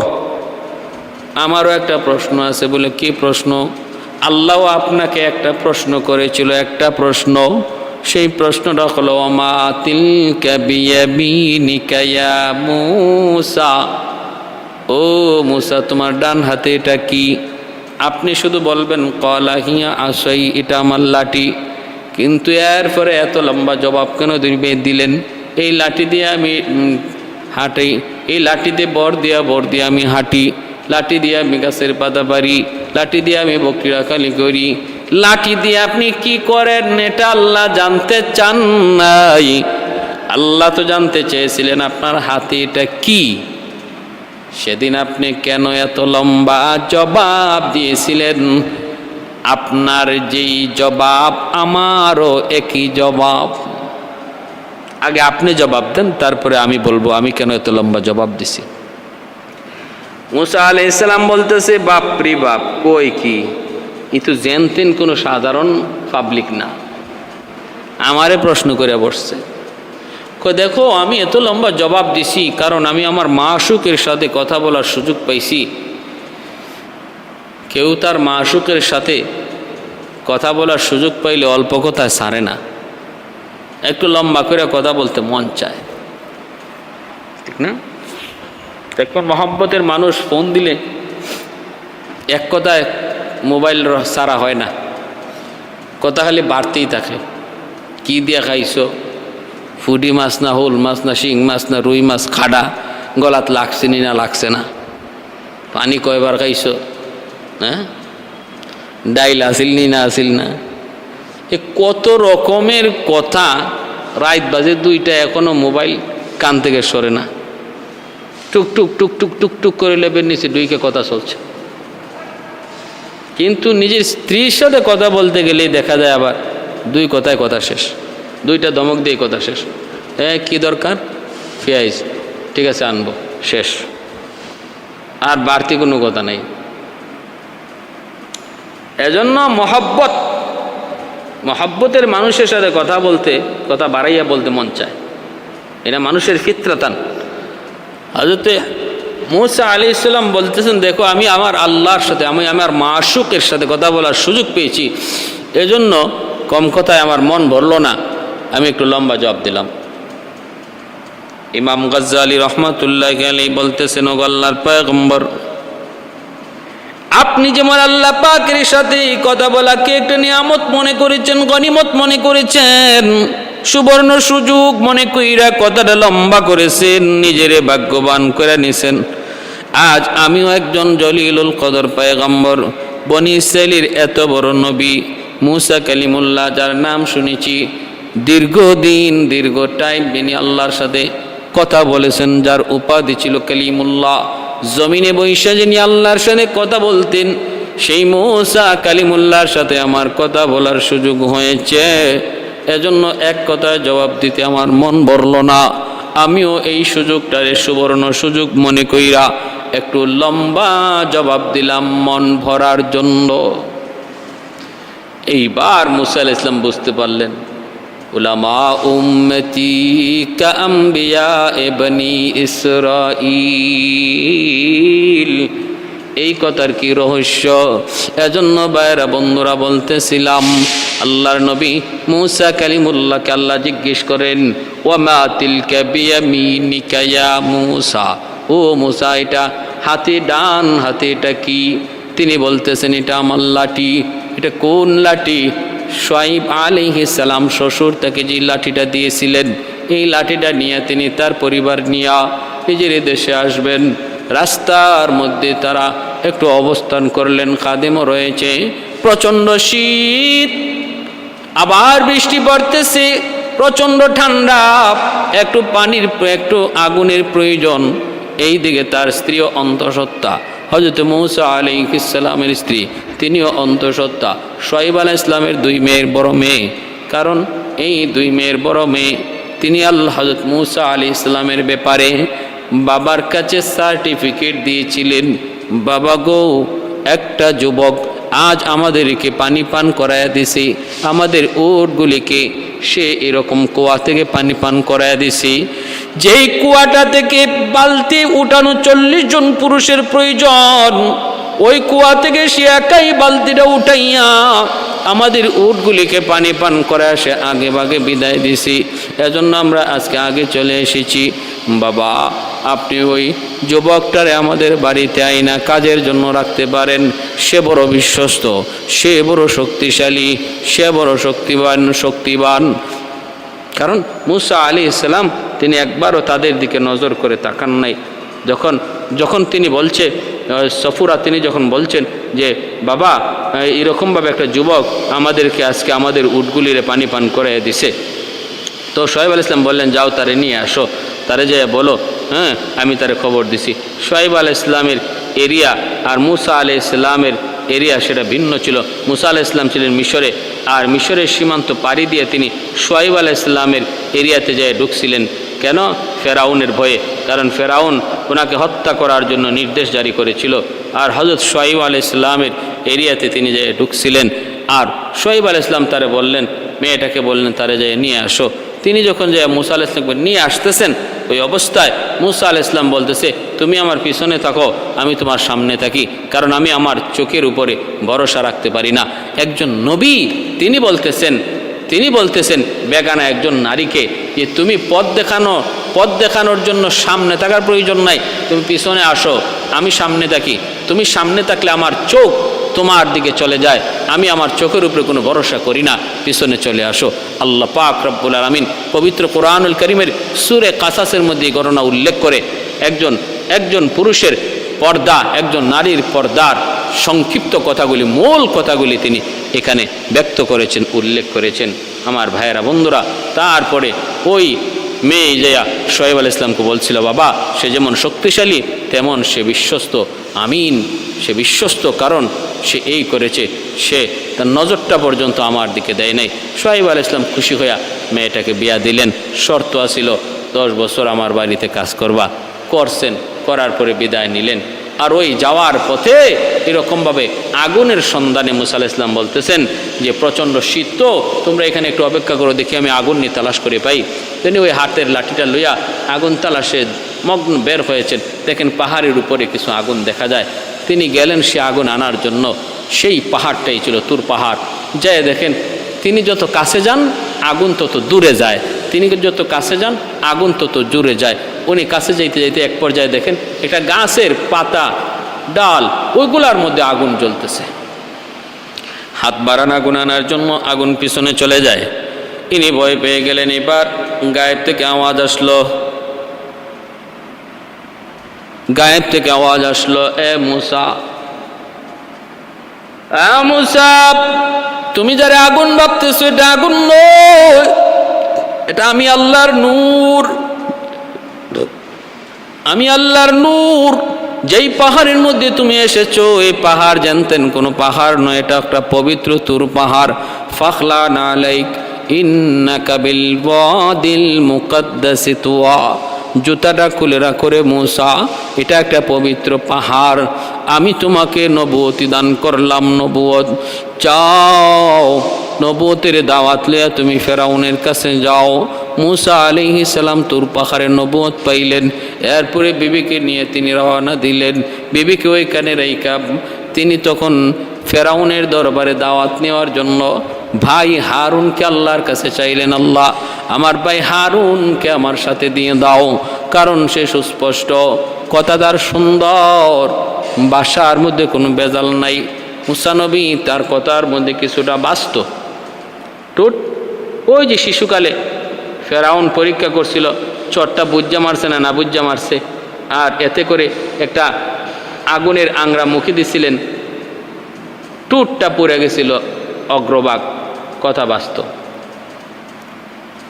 আমারও একটা প্রশ্ন আছে। বলে, কি প্রশ্ন? আল্লাহ আপনাকে একটা প্রশ্ন করেছিল, একটা প্রশ্ন, সেই প্রশ্নটা হলো ওমা তিলকা বিয়ামিনিকা ইয়া মূসা, ও মূসা তোমার ডান হাতে এটা কি? আপনি শুধু বলবেন ক্বালা হিয়া আসাই, এটা আমার লাঠি। কিন্তু এরপরে এত লম্বা জবাব কেন দিলেন? এই লাঠি দিয়ে আমি হাঁটি, এই লাঠি দিয়ে বর দিয়া আমি হাঁটি, লাঠি দিয়ে আমি গাছের পাতা পারি, লাঠি দিয়ে আমি বকরিরা খালি করি। লাঠি দিয়ে আপনি কি করেন এটা আল্লাহ জানতে চান নাই। আল্লাহ তো জানতে চেয়েছিলেন আপনার হাতে এটা কি। সেদিন আপনি কেন এত লম্বা জবাব দিয়েছিলেন? আপনার যেই জবাব আমারও একই জবাব। আগে আপনি জবাব দেন, তারপরে আমি বলবো আমি কেন এত লম্বা জবাব দিছি। মুসা আলাইহিস সালাম বলতেছে, বাপরি বাপ, কই কি, ই তো জেনতেন কোনো সাধারণ পাবলিক না, আমারে প্রশ্ন করে বসছে। দেখো আমি এত লম্বা জবাব দিছি কারণ আমি আমার মাশুকের সাথে কথা বলার সুযোগ পাইছি। কেউ তার মাশুকের সাথে কথা বলার সুযোগ পাইলে অল্প কথায় ছাড়ে না, একটু লম্বা করে কথা বলতে মন চায়, ঠিক না? দেখুন মহব্বতের মানুষ ফোন দিলে এক কথায় মোবাইল সারা হয় না, কথা খালি বাড়তেই থাকে। কি দিয়ে খাইছো, ফুডি মাছ না হোল মাছ না শিং মাছ না রুই মাছ, খাডা গলাত লাগছে নি না লাগছে না, পানি কয়বার খাইছো, হ্যাঁ ডাইল আসিল নি না আসিল না, এ কত রকমের কথা। রাত বাজে 2টা এখনো মোবাইল কান থেকে সরে না, টুক টুক টুক টুক টুক টুক করে লেবের নিচে ডুইকে কথা চলছে। কিন্তু নিজের স্ত্রীর সাথে কথা বলতে গেলেই দেখা যায় আবার 2 কথায় কথা শেষ, 2টা ধমক দিয়ে কথা শেষ। কি দরকার, পেঁয়াজ, ঠিক আছে আনবো, শেষ, আর বাড়তি কোনো কথা নাই। এজন্য মহব্বতের মানুষের সাথে কথা বলতে, কথা বাড়াইয়া বলতে মন চায়, এটা মানুষের ফিতরাতান। হযরতে মুসা আলাইহিস সালাম বলতেছেন, দেখো আমি আমার আল্লাহর সাথে, আমি আমার মাশুকের সাথে কথা বলার সুযোগ পেয়েছি, এজন্য কম কথায় আমার মন ভরল না, আমি একটু লম্বা জবাব দিলাম। ইমাম গাজ্জালী রহমাতুল্লাহি আলাইহি বলতেছেন, ও আল্লাহর পয়গম্বর, আপনি যেমন আল্লাহ পাকের সাথে কথা বলাকে একটা নিয়ামত মনে করেছেন, গনিমত মনে করেছেন, সুবর্ণ সুযোগ মনে কইরা কথাটা লম্বা করেছেন, নিজেরে ভাগ্যবান করে নিছেন। আজ আমিও একজন জলিলুল কদর পয়গম্বর, বনি ইসরাইলের এত বড় নবী মুসা কালিমুল্লাহ, যার নাম শুনেছি, দীর্ঘদিন দীর্ঘ টাইম যিনি আল্লাহর সাথে কথা বলেছেন, যার উপাধি ছিল কালিমুল্লাহ, জমিনে বৈশা যিনি আল্লাহর সাথে কথা বলতেন, সেই মুসা কালিমুল্লাহর সাথে আমার কথা বলার সুযোগ হয়েছে। এজন্য এক কথায় জবাব দিতে আমার মন ভরল না, আমিও এই সুযোগটারে সুবর্ণ সুযোগ মনে কইরা একটু লম্বা জবাব দিলাম মন ভরার জন্য। এইবার মুসা আলাইহিস সালাম বুঝতে পারলেন, উলামা উম্মতি কা আম্বিয়া বনি ইসরাঈল, এই কথার কি রহস্য। এজন্য ভাইরা বন্ধুরা বলতেছিলাম, আল্লাহর নবী মুসা কালিমুল্লাহকে আল্লাহ জিজ্ঞেস করেন, ওয়ামা তিলকা বিয়ামিনিকা ইয়া মুসা, ও মুসা এটা হাতে ডান হাতে এটা কি? তিনি বলতেছেন, এটা আমার লাঠি। এটা কোন লাঠি? শুআয়ব আলাইহিস সালাম শ্বশুর তাকে যে লাঠিটা দিয়েছিলেন, এই লাঠিটা নিয়ে তিনি তার পরিবার নিয়ে নিজের দেশে আসবেন। রাস্তার মধ্যে তারা একটু অবস্থান করলেন, খাদেমও রয়েছে, প্রচণ্ড শীত, আবার বৃষ্টি পড়তেছে, প্রচণ্ড ঠান্ডা, একটু পানির একটু আগুনের প্রয়োজন। এই দিকে তার স্ত্রীও অন্তঃসত্ত্বা, হযরত মুসা আলাইহিস সালামের স্ত্রী, তিনিও অন্তঃসত্ত্বা। শুআয়ব আলাইহিস সালামের 2 মেয়ের বড় মেয়ে, কারণ এই 2 মেয়ের বড় মেয়ে, তিনি আল্লাহ হযরত মুসা আলাইহিস সালামের ব্যাপারে বাবার কাছে সার্টিফিকেট দিয়েছিলেন, বাবা গো, একটা যুবক আজ আমাদেরকে পানি পান করায়া দিছে, আমাদের উটগুলিকে সে এরকম কুয়া থেকে পানি পান করায়া দিছে, যেই কুয়াটা থেকে বালতি উঠানো 40 জন পুরুষের প্রয়োজন, ওই কুয়া থেকে সে একাই বালতিটা উঠাইয়া আমাদের উটগুলিকে পানি পান করায় সে আগে ভাগে বিদায় দিছি। এজন্য আমরা আজকে আগে চলে এসেছি। বাবা, আপনি ওই যুবকটারে আমাদের বাড়িতে আইনা কাজের জন্য রাখতে পারেন। সে বড় বিশ্বস্ত, সে বড় শক্তিশালী, সে বড় শক্তিবান। কারণ মুসা আলাইহিস সালাম তিনি একবারও তাদের দিকে নজর করে তাকান নাই। যখন তিনি বলছে সফুরা, তিনি যখন বলছেন যে বাবা এরকমভাবে একটা যুবক আমাদেরকে আজকে আমাদের উটগুলিরে পানি পান করে দিছে, তো শুআয়ব আলাইহিস সালাম বললেন, যাও তারে নিয়ে আসো, তারে যে বলো হ্যাঁ, আমি তারে খবর দিছি। শুআয়ব আলাইহিস সালামের এরিয়া আর মুসা আলাইহিস সালামের এরিয়া সেটা ভিন্ন ছিল। মুসা আলাইহিস সালাম ছিলেন মিশরে, আর মিশরের সীমান্ত পাড়ি দিয়ে তিনি শুআয়ব আলাইহিস সালামের এরিয়াতে যেয়ে ঢুকছিলেন। কেন? ফেরাউনের ভয়ে, কারণ ফেরাউন ওনাকে হত্যা করার জন্য নির্দেশ জারি করেছিল। আর হযরত শুআয়ব আলাইহিস সালামের এরিয়াতে তিনি যেয়ে ঢুকছিলেন। আর শুআয়ব আলাইহিস সালাম তারে বললেন, মেয়েটাকে বললেন তারে যেয়ে নিয়ে আসো। তিনি যখন যে মুসা আলাইহিস সালামকে নিয়ে আসতেছেন, ওই অবস্থায় মুসা আলাইহিস সালাম বলতেছে, তুমি আমার পিছনে থাকো, আমি তোমার সামনে থাকি, কারণ আমি আমার চোখের উপরে ভরসা রাখতে পারি না। একজন নবী তিনি বলতেছেন বেগানা একজন নারীকে যে তুমি পথ দেখানোর জন্য সামনে থাকার প্রয়োজন নাই, তুমি পিছনে আসো, আমি সামনে থাকি। তুমি সামনে থাকলে আমার চোখ তোমার দিকে চলে যায়, আমি আমার চোখের উপরে কোনো ভরসা করি না, পিছনে চলে আসো। আল্লাহ পাক রব্বুল আলামিন পবিত্র কোরআনুল কারীমের সূরা কাসাসের মধ্যে এই ঘটনা উল্লেখ করে একজন পুরুষের পর্দা, একজন নারীর পর্দার সংক্ষিপ্ত কথাগুলি, মূল কথাগুলি তিনি এখানে ব্যক্ত করেছেন, উল্লেখ করেছেন। আমার ভাইয়েরা, বন্ধুরা, তারপরে ওই মেয়ে যেয়া শুআয়ব আলাইহিস সালামকে বলছিল, বাবা সে যেমন শক্তিশালী তেমন সে বিশ্বস্ত। আমিন, সে বিশ্বস্ত, কারণ সে এই করেছে, সে তার নজরটা পর্যন্ত আমার দিকে দেয় নাই। শুআয়ব আলাইহিস সালাম খুশি হইয়া মেয়েটাকে বিয়া দিলেন। শর্ত আছিল 10 বছর আমার বাড়িতে কাজ করবা। করছেন, করার পরে বিদায় নিলেন। আর ওই যাওয়ার পথে এরকমভাবে আগুনের সন্ধানে মুসা আলাইহিস সালাম বলতেছেন যে প্রচণ্ড শীত, তো তোমরা এখানে একটু অপেক্ষা করো, দেখি আমি আগুন নিয়ে তালাশ করে পাই। তিনি ওই হাতের লাঠিটা লইয়া আগুন তালাশে মগ্ন বের হয়েছেন। দেখেন পাহাড়ের উপরে কিছু আগুন দেখা যায়। তিনি গেলেন সে আগুন আনার জন্য। সেই পাহাড়টাই ছিল তুর পাহাড়। যায় দেখেন তিনি যত কাছে যান আগুন তত দূরে যায়, তিনি যত কাছে যান আগুন তত জুড়ে যায়। উনি কাছে যাইতে যাইতে এক পর্যায়ে দেখেন একটা গাছের পাতা, ডাল, ওইগুলার মধ্যে আগুন জ্বলতেছে। হাত বাড়ান আগুন আনার জন্য, আগুন পিছনে চলে যায়। ইনি ভয় পেয়ে গেলেন। এবার গায়েব থেকে আওয়াজ আসলো, এ মুসা, তুমি যারা আগুন ভাবতেছো এটা আগুন নয়, এটা আমি আল্লাহর নূর। আমি আল্লাহর নূর। যেই পাহাড়ের মধ্যে তুমি এসেছো এই পাহাড় জানতেন কোনো পাহাড় নয়, এটা একটা পবিত্র তুর পাহাড়। ফাখলা নালাইক ইন্নাকা বিল ওয়াদিল মুকদ্দাসি তুয়া, জুতাটা খুলে রাখো রে মুসা, এটা একটা পবিত্র পাহাড়। আমি তোমাকে নবুয়তি দান করলাম, নবুয়ত চাও, নবুয়তের দাওয়াত লইয়া তুমি ফেরাউনের কাছে যাও। মুসা আলাইহিস সালাম তুর পাহাড়ে নবুয়ত পাইলেন। এরপরে বিবিকে নিয়ে তিনি রওনা দিলেন। বিবিকে ওইখানে রাইখা তিনি তখন ফেরাউনের দরবারে দাওয়াত নেওয়ার জন্য ভাই হারুনকে আল্লাহর কাছে চাইলেন, আল্লাহ আমার ভাই হারুনকে আমার সাথে দিয়ে দাও, কারণ সে সুস্পষ্ট, কথাদার সুন্দর, ভাষার মধ্যে কোনো বেজাল নাই। মুসা নবী তার কথার মধ্যে কিছুটা বাস্তব টুট। ওই যে শিশুকালে ফেরাউন পরীক্ষা করছিল চটটা বুজ্জা মারছে না বুজ্জা মারছে, আর এতে করে একটা আগুনের আংরা মুখে দিছিলেন, টুটটা পুড়ে গেছিল অগ্রভাগ, কথা বাস্তব।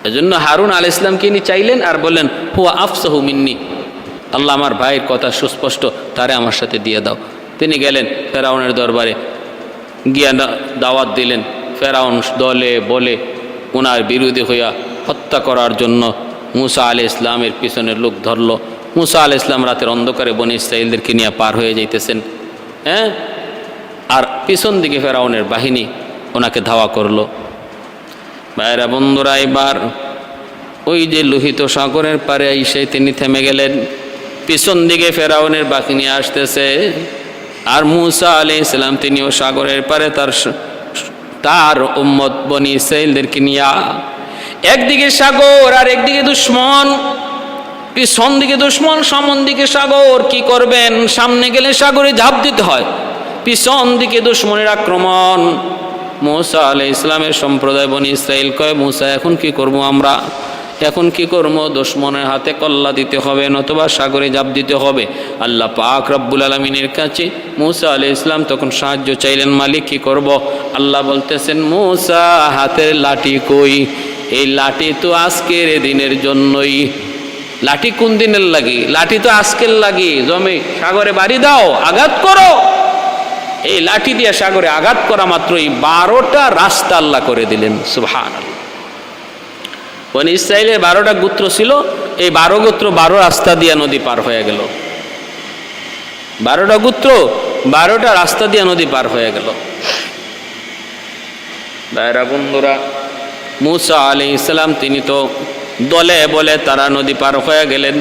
এজন্য হারুন আলাইহিস সালামকে ইনি চাইলেন আর বললেন, হুয়া আফসাহু মিন্নি, আল্লাহ আমার ভাইয়ের কথা সুস্পষ্ট, তারে আমার সাথে দিয়ে দাও। তিনি গেলেন ফেরাউনের দরবারে, গিয়া দাওয়াত দিলেন। ফেরাউন দলে বলে ওনার বিরোধী হইয়া হত্যা করার জন্য মুসা আলাইহিস সালামের পিছনের লোক ধরল। মুসা আলাইহিস সালাম রাতের অন্ধকারে বনী ইসরাঈলদেরকে নিয়ে পার হয়ে যাইতেছেন, হ্যাঁ, আর পিছন দিকে ফেরাউনের বাহিনী ওনাকে ধাওয়া করলো। ভাইরা বন্ধুরা, এবার ওই যে লোহিত সাগরের পারে এসে তিনি থেমে গেলেন। পিছন দিকে ফেরাউনের বাহিনী আসতেছে, আর মুসা আলাইহিস সালাম তিনিও সাগরের পারে তার উম্মত বনী ইসরাঈলদেরকে নিয়া। একদিকে সাগর আর একদিকে দুশ্মন, পিছন দিকে দুশ্মন, সামন দিকে সাগর। কি করবেন? সামনে গেলে সাগরে ঝাঁপ দিতে হয়, পিছন দিকে দুশ্মনের আক্রমণ। মুসা আলাইহিস সালামের সম্প্রদায় বনী ইসরাঈল কয়, মুসা এখন কি করব আমরা? এখন কি করবো? দুশমনের হাতে কল্লা দিতে হবে, নতুবা সাগরে ঝাঁপ দিতে হবে। আল্লাহ পাক রব্বুল আলামিনের কাছে মুসা আলাইহিস সালাম তখন সাহায্য চাইলেন, মালিক কি করব? আল্লাহ বলতেছেন, মুসা হাতের লাঠি কই? এই লাঠি তো আজকের দিনের জন্যই, লাঠি কোন দিনের লাগি? লাঠি তো আজকের লাগি। জমে সাগরে বাড়ি দাও, আঘাত করো। এই লাঠি দিয়ে সাগরে আঘাত করা মাত্রই 12টা রাস্তা আল্লাহ করে দিলেন। সুবহানাল্লাহ। বনি ইসরাইলের 12টা গোত্র ছিল, এই 12 গোত্র 12 রাস্তা দিয়ে নদী পার হয়ে গেল। 12টা গোত্র 12টা রাস্তা দিয়ে নদী পার হয়ে গেল। ভাইরা বন্ধুরা, মুসা আলাইহিস সালাম তিনি তো দলে বলে তারা নদী পার হয়ে গেলেন।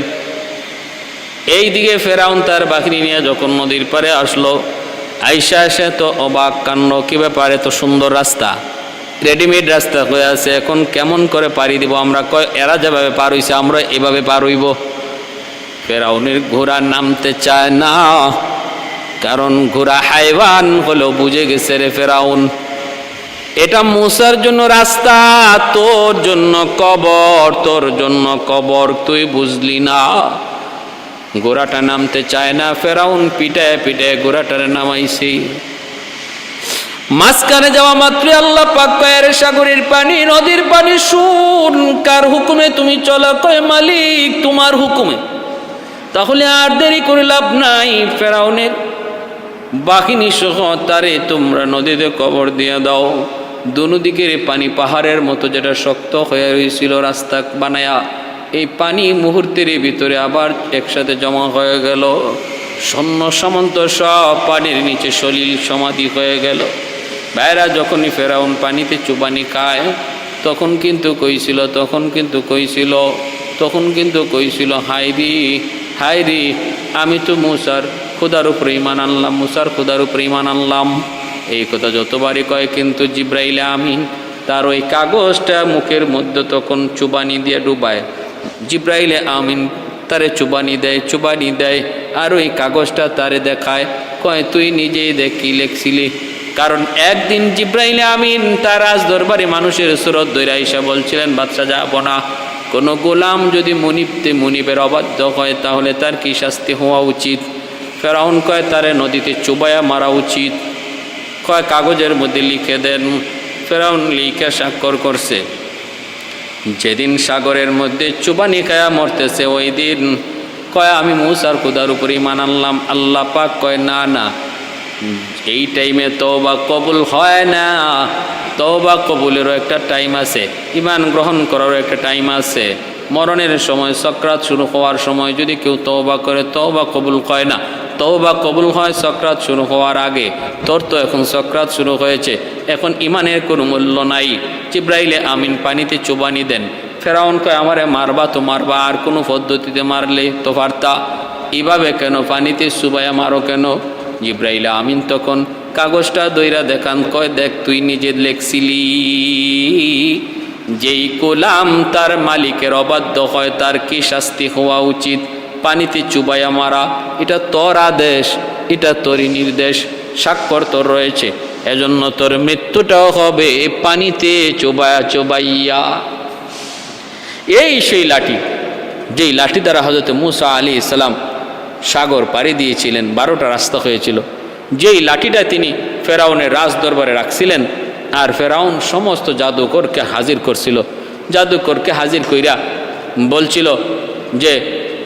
এইদিকে ফেরাউন তার বাহিনী নিয়ে যখন নদীর পারে আসলো, আইসা এসে তো অবাক কাণ্ড, কি ব্যাপারে তো সুন্দর রাস্তা, রেডিমেড রাস্তা হয়ে আছে, এখন কেমন করে পাড়ি দিব আমরা? এরা যেভাবে পার হইছে আমরা এভাবে পার হইব? ফেরাউনের ঘোড়া নামতে চায় না, কারণ ঘোড়া হাইওয়ান হলো, বুঝে গেছে রে ফেরাউন এটা মুসার জন্য রাস্তা, তোর জন্য কবর, তোর জন্য কবর, তুই বুঝলি না। ঘোড়াটা নামতে চায় না, ফেরাউন পিটায় পিটায় ঘোড়াটারে নামাইছে। মাঝখানে যাওয়া মাত্রই আল্লাহ পাক কয়, সাগরের পানি, নদীর পানি শুন, কার হুকুমে তুমি চলো? কয় মালিক তোমার হুকুমে। তাহলে আর দেরি করে লাভ নাই, ফেরাউনের বাহিনী সহ তারে তোমরা নদীতে কবর দিয়ে দাও। দুদিকের পানি পাহাড়ের মতো যেটা শক্ত হয়ে রয়েছিল রাস্তা বানায়া, এই পানি মুহূর্তের ভিতরে আবার একসাথে জমা হয়ে গেল। সৈন্য সামন্ত সব পানির নিচে সলিল সমাধি হয়ে গেল। ভাইরা যখনই ফেরাউন পানিতে চুবানি খায় তখন কিন্তু কইছিল হায়রি আমি তো মুসার খুদার উপরে ঈমান আনলাম, মুসার খুদার উপরে ঈমান আনলাম। এই কথা যতবারই কয়, কিন্তু জিব্রাইল আমিন তার ওই কাগজটা মুখের মধ্যে তখন চুবানি দিয়ে ডুবায়। জিব্রাইল আমিন তারে চুবানি দেয় আর ওই কাগজটা তারে দেখায়, কয় তুই নিজেই দেখ কি লেখছিলি। কারণ একদিন জিব্রাইল আমিন তার রাজ দরবারে মানুষের সুরত ধরে আইসা বলছিলেন, বাদশা যাব না, কোনো গোলাম যদি মুনিবের অবাধ্য হয় তাহলে তার কি শাস্তি হওয়া উচিত? ফেরাউন কয় তারে নদীতে চুবায়া মারা উচিত। কয় কাগজের মধ্যে লিখে দেন। ফেরাউন লিখে স্বাক্ষর করছে। যেদিন সাগরের মধ্যে চুবানি খায়া মরতেছে ওই দিন কয় আমি মুসার খুদার উপরে ঈমান আনলাম। আল্লাহ পাক কয় না, এই টাইমে তওবা কবুল হয় না। তওবা কবুলেরও একটা টাইম আছে, ঈমান গ্রহণ করারও একটা টাইম আছে। মরণের সময়, সক্রাত শুরু হওয়ার সময় যদি কেউ তওবা করে, তওবা কবুল হয় না। তওবা কবুল হয় সক্রাত শুরু হওয়ার আগে। তোর তো এখন সক্রাত শুরু হয়েছে, এখন ঈমানের কোনো মূল্য নাই। জিব্রাইল আমিন পানিতে চুবানি দেন। ফেরাউন কয় আমারে মারবা তো মারবা, আর কোনো পদ্ধতিতে মারলে তো পারতা, এভাবে কেন পানিতে চুবাইয়া মারো কেন? জিব্রাইল আমিন তখন কাগজটা দইরা দেখান, কয় দেখ তুই নিজে লেখছিলি, যেই গোলাম তার মালিকের অবাধ্য হয় তার কি শাস্তি হওয়া উচিত? পানিতে চুবাইয়া মারা। এটা তোর আদেশ, এটা তোরই নির্দেশ, স্বাক্ষর তোর রয়েছে, এজন্য তোর মৃত্যুটাও হবে পানিতে চুবাইয়া। এই সেই লাঠি, যেই লাঠি দ্বারা হযরত মুসা আলাইহিস সালাম সাগর পাড়ি দিয়েছিলেন, 12টা রাস্তা হয়েছিল। যেই লাঠিটা তিনি ফেরাউনের রাজ দরবারে রাখছিলেন, আর ফেরাউন সমস্ত জাদুকরকে হাজির করছিল। জাদুকরকে হাজির কইরা বলছিল যে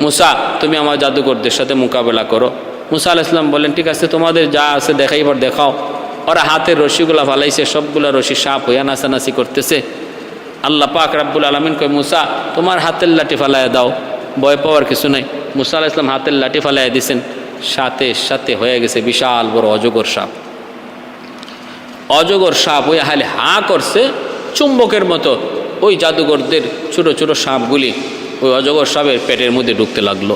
মুসা তুমি আমার জাদুকরদের সাথে মোকাবেলা করো। মুসা আলাইহিস সালাম বলেন ঠিক আছে, তোমাদের যা আছে দেখাইবার দেখাও। ওরা হাতের রশিগুলা ফালাইছে, সবগুলা রশি সাপ হইয়া নাচানাচি করতেছে। আল্লাহ পাক রাব্বুল আলামিন কয় মুসা তোমার হাতের লাঠি ফালাইয়া দাও, ভয় পাওয়ার কিছু নাই। মুসা আলাইহিস সালাম হাতের লাঠি ফালাইয়া দিয়েছেন, সাথে সাথে হয়ে গেছে বিশাল বড় অজগর সাপ। অজগর সাপ ওই হালে হা করছে, চুম্বকের মতো ওই জাদুঘরদের ছোট ছোট সাপগুলি ওই অজগর সাপের পেটের মধ্যে ঢুকতে লাগলো।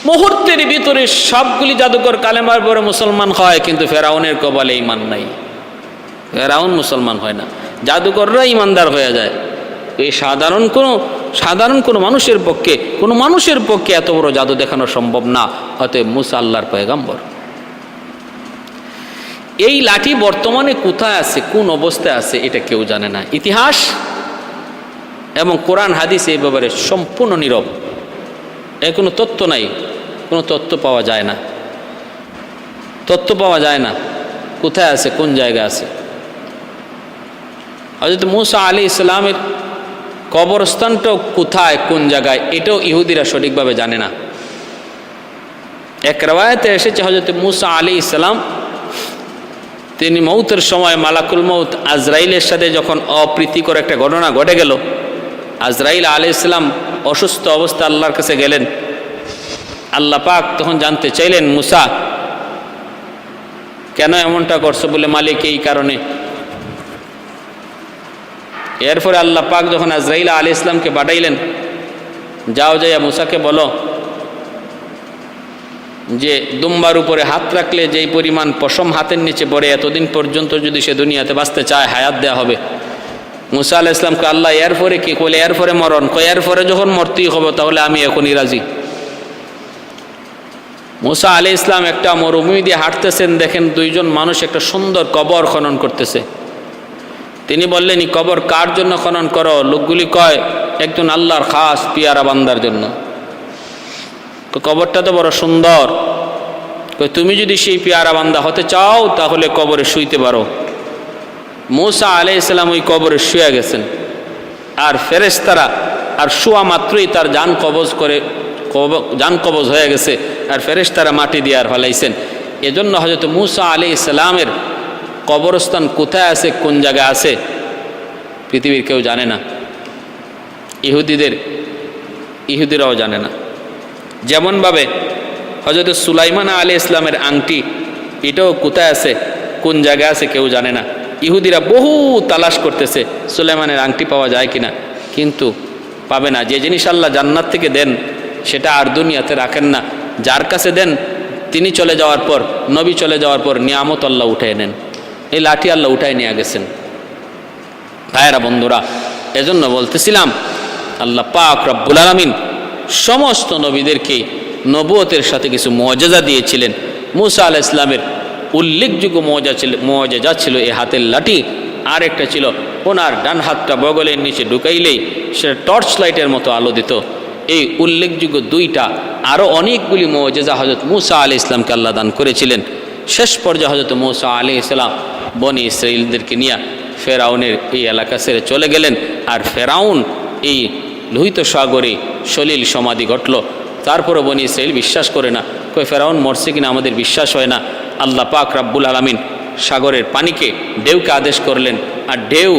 মুহূর্তের ভিতরে সবগুলি জাদুকর কালেমার পরে মুসলমান হয়, কিন্তু ফেরাউনের কপালে ঈমান নাই। ফেরাউন মুসলমান হয় না, জাদুকররা ঈমানদার হয়ে যায়। এই সাধারণ কোনো মানুষের পক্ষে এত বড় জাদু দেখানো সম্ভব না। অতএব মুসা আল্লাহর পয়গম্বর। এই লাঠি বর্তমানে কোথায় আছে, কোন অবস্থায় আছে, এটা কেউ জানে না। ইতিহাস এবং কোরআন হাদিস এই ব্যাপারে সম্পূর্ণ নীরব। এর কোনো তথ্য নাই, কোনো তথ্য পাওয়া যায় না কোথায় আছে, কোন জায়গায় আছে। হযরত মুসা আলাইহিস সালামের কবরস্থানটা কোথায় কোন জায়গায় এটাও ইহুদিরা সঠিকভাবে জানে না। এক রিওয়ায়াতে এসেছে হযরত মুসা আলাইহিস সালাম তিনি মৌতের সময় মালাকুল মৌত আজরাইলের সাথে যখন অপ্রীতিকর একটা ঘটনা ঘটে গেল, আজরাইল আলাইহিস সালাম অসুস্থ অবস্থা আল্লাহর কাছে গেলেন। আল্লাহ পাক তখন জানতে চাইলেন, মুসা কেন এমনটা করছো? বলে মালিক এই কারণে। এরপরে আল্লাহ পাক যখন আজরাইল আলাইহিস সালামকে পাঠাইলেন, যাও যাইয়া মুসাকে বলো যে দুম্বার উপরে হাত রাখলে যেই পরিমাণ পশম হাতের নিচে পড়ে এতদিন পর্যন্ত যদি সে দুনিয়াতে বাঁচতে চায় হায়াত দেওয়া হবে। মুসা আলাইহিস সালামকে আল্লাহ এরপরে কি বলে? এরপরে মরণ। এরপরে যখন মরতেই হবে তাহলে আমি এখনই রাজি। মুসা আলাইহিস সালাম একটা মরুভূমি দিয়ে হাঁটতেছেন, দেখেন দুইজন মানুষ একটা সুন্দর কবর খনন করতেছে। তিনি বললেন, এই কবর কার জন্য খনন করো? লোকগুলি কয় একজন আল্লাহর খাস পিয়ারা বান্দার জন্য। কবরটা তো বড় সুন্দর। তুমি যদি সেই পিয়ারা বান্দা হতে চাও তাহলে কবরে শুইতে পারো। মুসা আলাইহিস সালাম ওই কবরে শুয়ে গেছেন, আর ফেরেশতারা আর শোয়া মাত্রই তার জান কবজ হয়ে গেছে, আর ফেরেশতারা মাটি দিয়ে আর ফেলাইছেন। এজন্য হযরত মুসা আলাইহিস সালামের কবরস্থান কোথায় আছে, কোন জায়গায় আছে, পৃথিবীর কেউ জানে না। ইহুদিরাও জানে না। যেমনভাবে হযরত সুলাইমান আলাইহিস সালামের আংটি, এটাও কোথায় আছে, কোন জায়গায় আছে কেউ জানে না। ইহুদিরা বহু তালাশ করতেছে সুলাইমানের আংটি পাওয়া যায় কিনা, কিন্তু পাবে না। যে জিনিস আল্লাহ জান্নাত থেকে দেন সেটা আর দুনিয়াতে রাখেন না। যার কাছে দেন তিনি চলে যাওয়ার পর, নবী চলে যাওয়ার পর নিয়ামত আল্লাহ উঠায় নেন। এই লাঠি আল্লাহ উঠায় নিয়ে গেছেন। ভাইয়েরা বন্ধুরা, এজন্য বলতেছিলাম আল্লাহ পাক রব্বুল আলামিন সমস্ত নবীদেরকে নবুয়তের সাথে কিছু মুআজিজা দিয়েছিলেন। মুসা আলাইহিস সালামের উল্লেখযোগ্য মুআজিজা ছিল এই হাতের লাঠি, আর একটা ছিল ওনার ডান হাতটা বগলের নিচে ঢুকাইলেই সেটা টর্চ লাইটের মতো আলো দিত। এই উল্লেখযোগ্য দুইটা আরও অনেকগুলি মুআজিজা হযরত মুসা আলাইহিস সালামকে আল্লাহ দান করেছিলেন। শেষ পর্যায়ে হযরত মুসা আলাইহিস সালাম বনি ইসরাঈলদেরকে নিয়ে ফেরাউনের এই এলাকা ছেড়ে চলে গেলেন। আর ফেরাউন এই লোহিত সাগরে সলিল সমাধি ঘটল। তারপরও বনি ইসরাঈল বিশ্বাস করে না, কই ফেরাউন মরছে কিনা আমাদের বিশ্বাস হয় না। আল্লাহ পাক রব্বুল আলামিন সাগরের পানিকে, ঢেউকে আদেশ করলেন, আর ঢেউ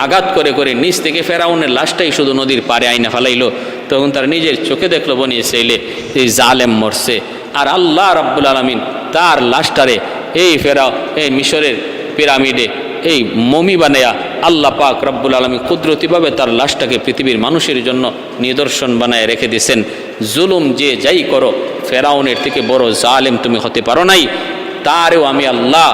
আঘাত করে করে নিচ থেকে ফেরাউনের লাশটাই শুধু নদীর পাড়ে আইনা ফেলাইলো। তখন তার নিজের চোখে দেখলো বনি ইসরাঈলে এই জালেম মরছে, আর আল্লাহ রব্বুল আলামিন তার লাশটারে এই মিশরের পিরামিডে এই মমি বানায়া আল্লাহ পাক রব্বুল আলামিন কুদরতিভাবে তার লাশটাকে পৃথিবীর মানুষের জন্য নিদর্শন বানায় রেখে দিয়েছেন। জুলুম যে যাই করো, ফেরাউনের থেকে বড় জালেম তুমি হতে পারো নাই। তারও আমি আল্লাহ,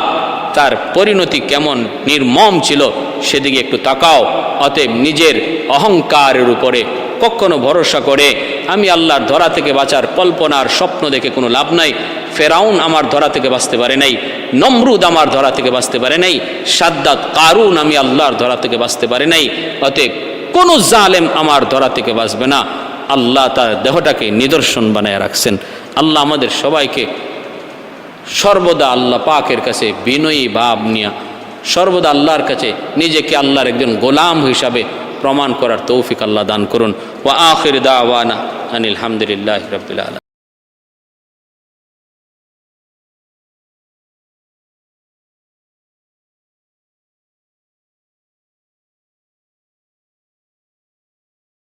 তার পরিণতি কেমন নির্মম ছিল সেদিকে একটু তাকাও। অতএব নিজের অহংকারের উপরে কখনো ভরসা করে আমি আল্লাহর ধরা থেকে বাঁচার কল্পনার স্বপ্ন দেখে কোনো লাভ নাই। ফেরাউন আমার ধরা থেকে বাঁচতে পারে নাই, নমরুদ আমার ধরা থেকে বাঁচতে পারে নাই, সাদ্দাত কারুন আমি আল্লাহর ধরা থেকে বাঁচতে পারে নাই। অতএব কোনো জালেম আমার ধরা থেকে বাঁচবে না। আল্লাহ তার দেহটাকে নিদর্শন বানায় রাখছেন। আল্লাহ আমাদের সবাইকে সর্বদা আল্লাহ পাকের কাছে বিনয়ী ভাব নিয়ে সর্বদা আল্লাহর কাছে নিজেকে আল্লাহর একজন গোলাম হিসাবে প্রমাণ করার তৌফিক আল্লাহ দান করুন। ওয়া আখির দাওয়ানা আনিল হামদুলিল্লাহি রাব্বিল আলামিন।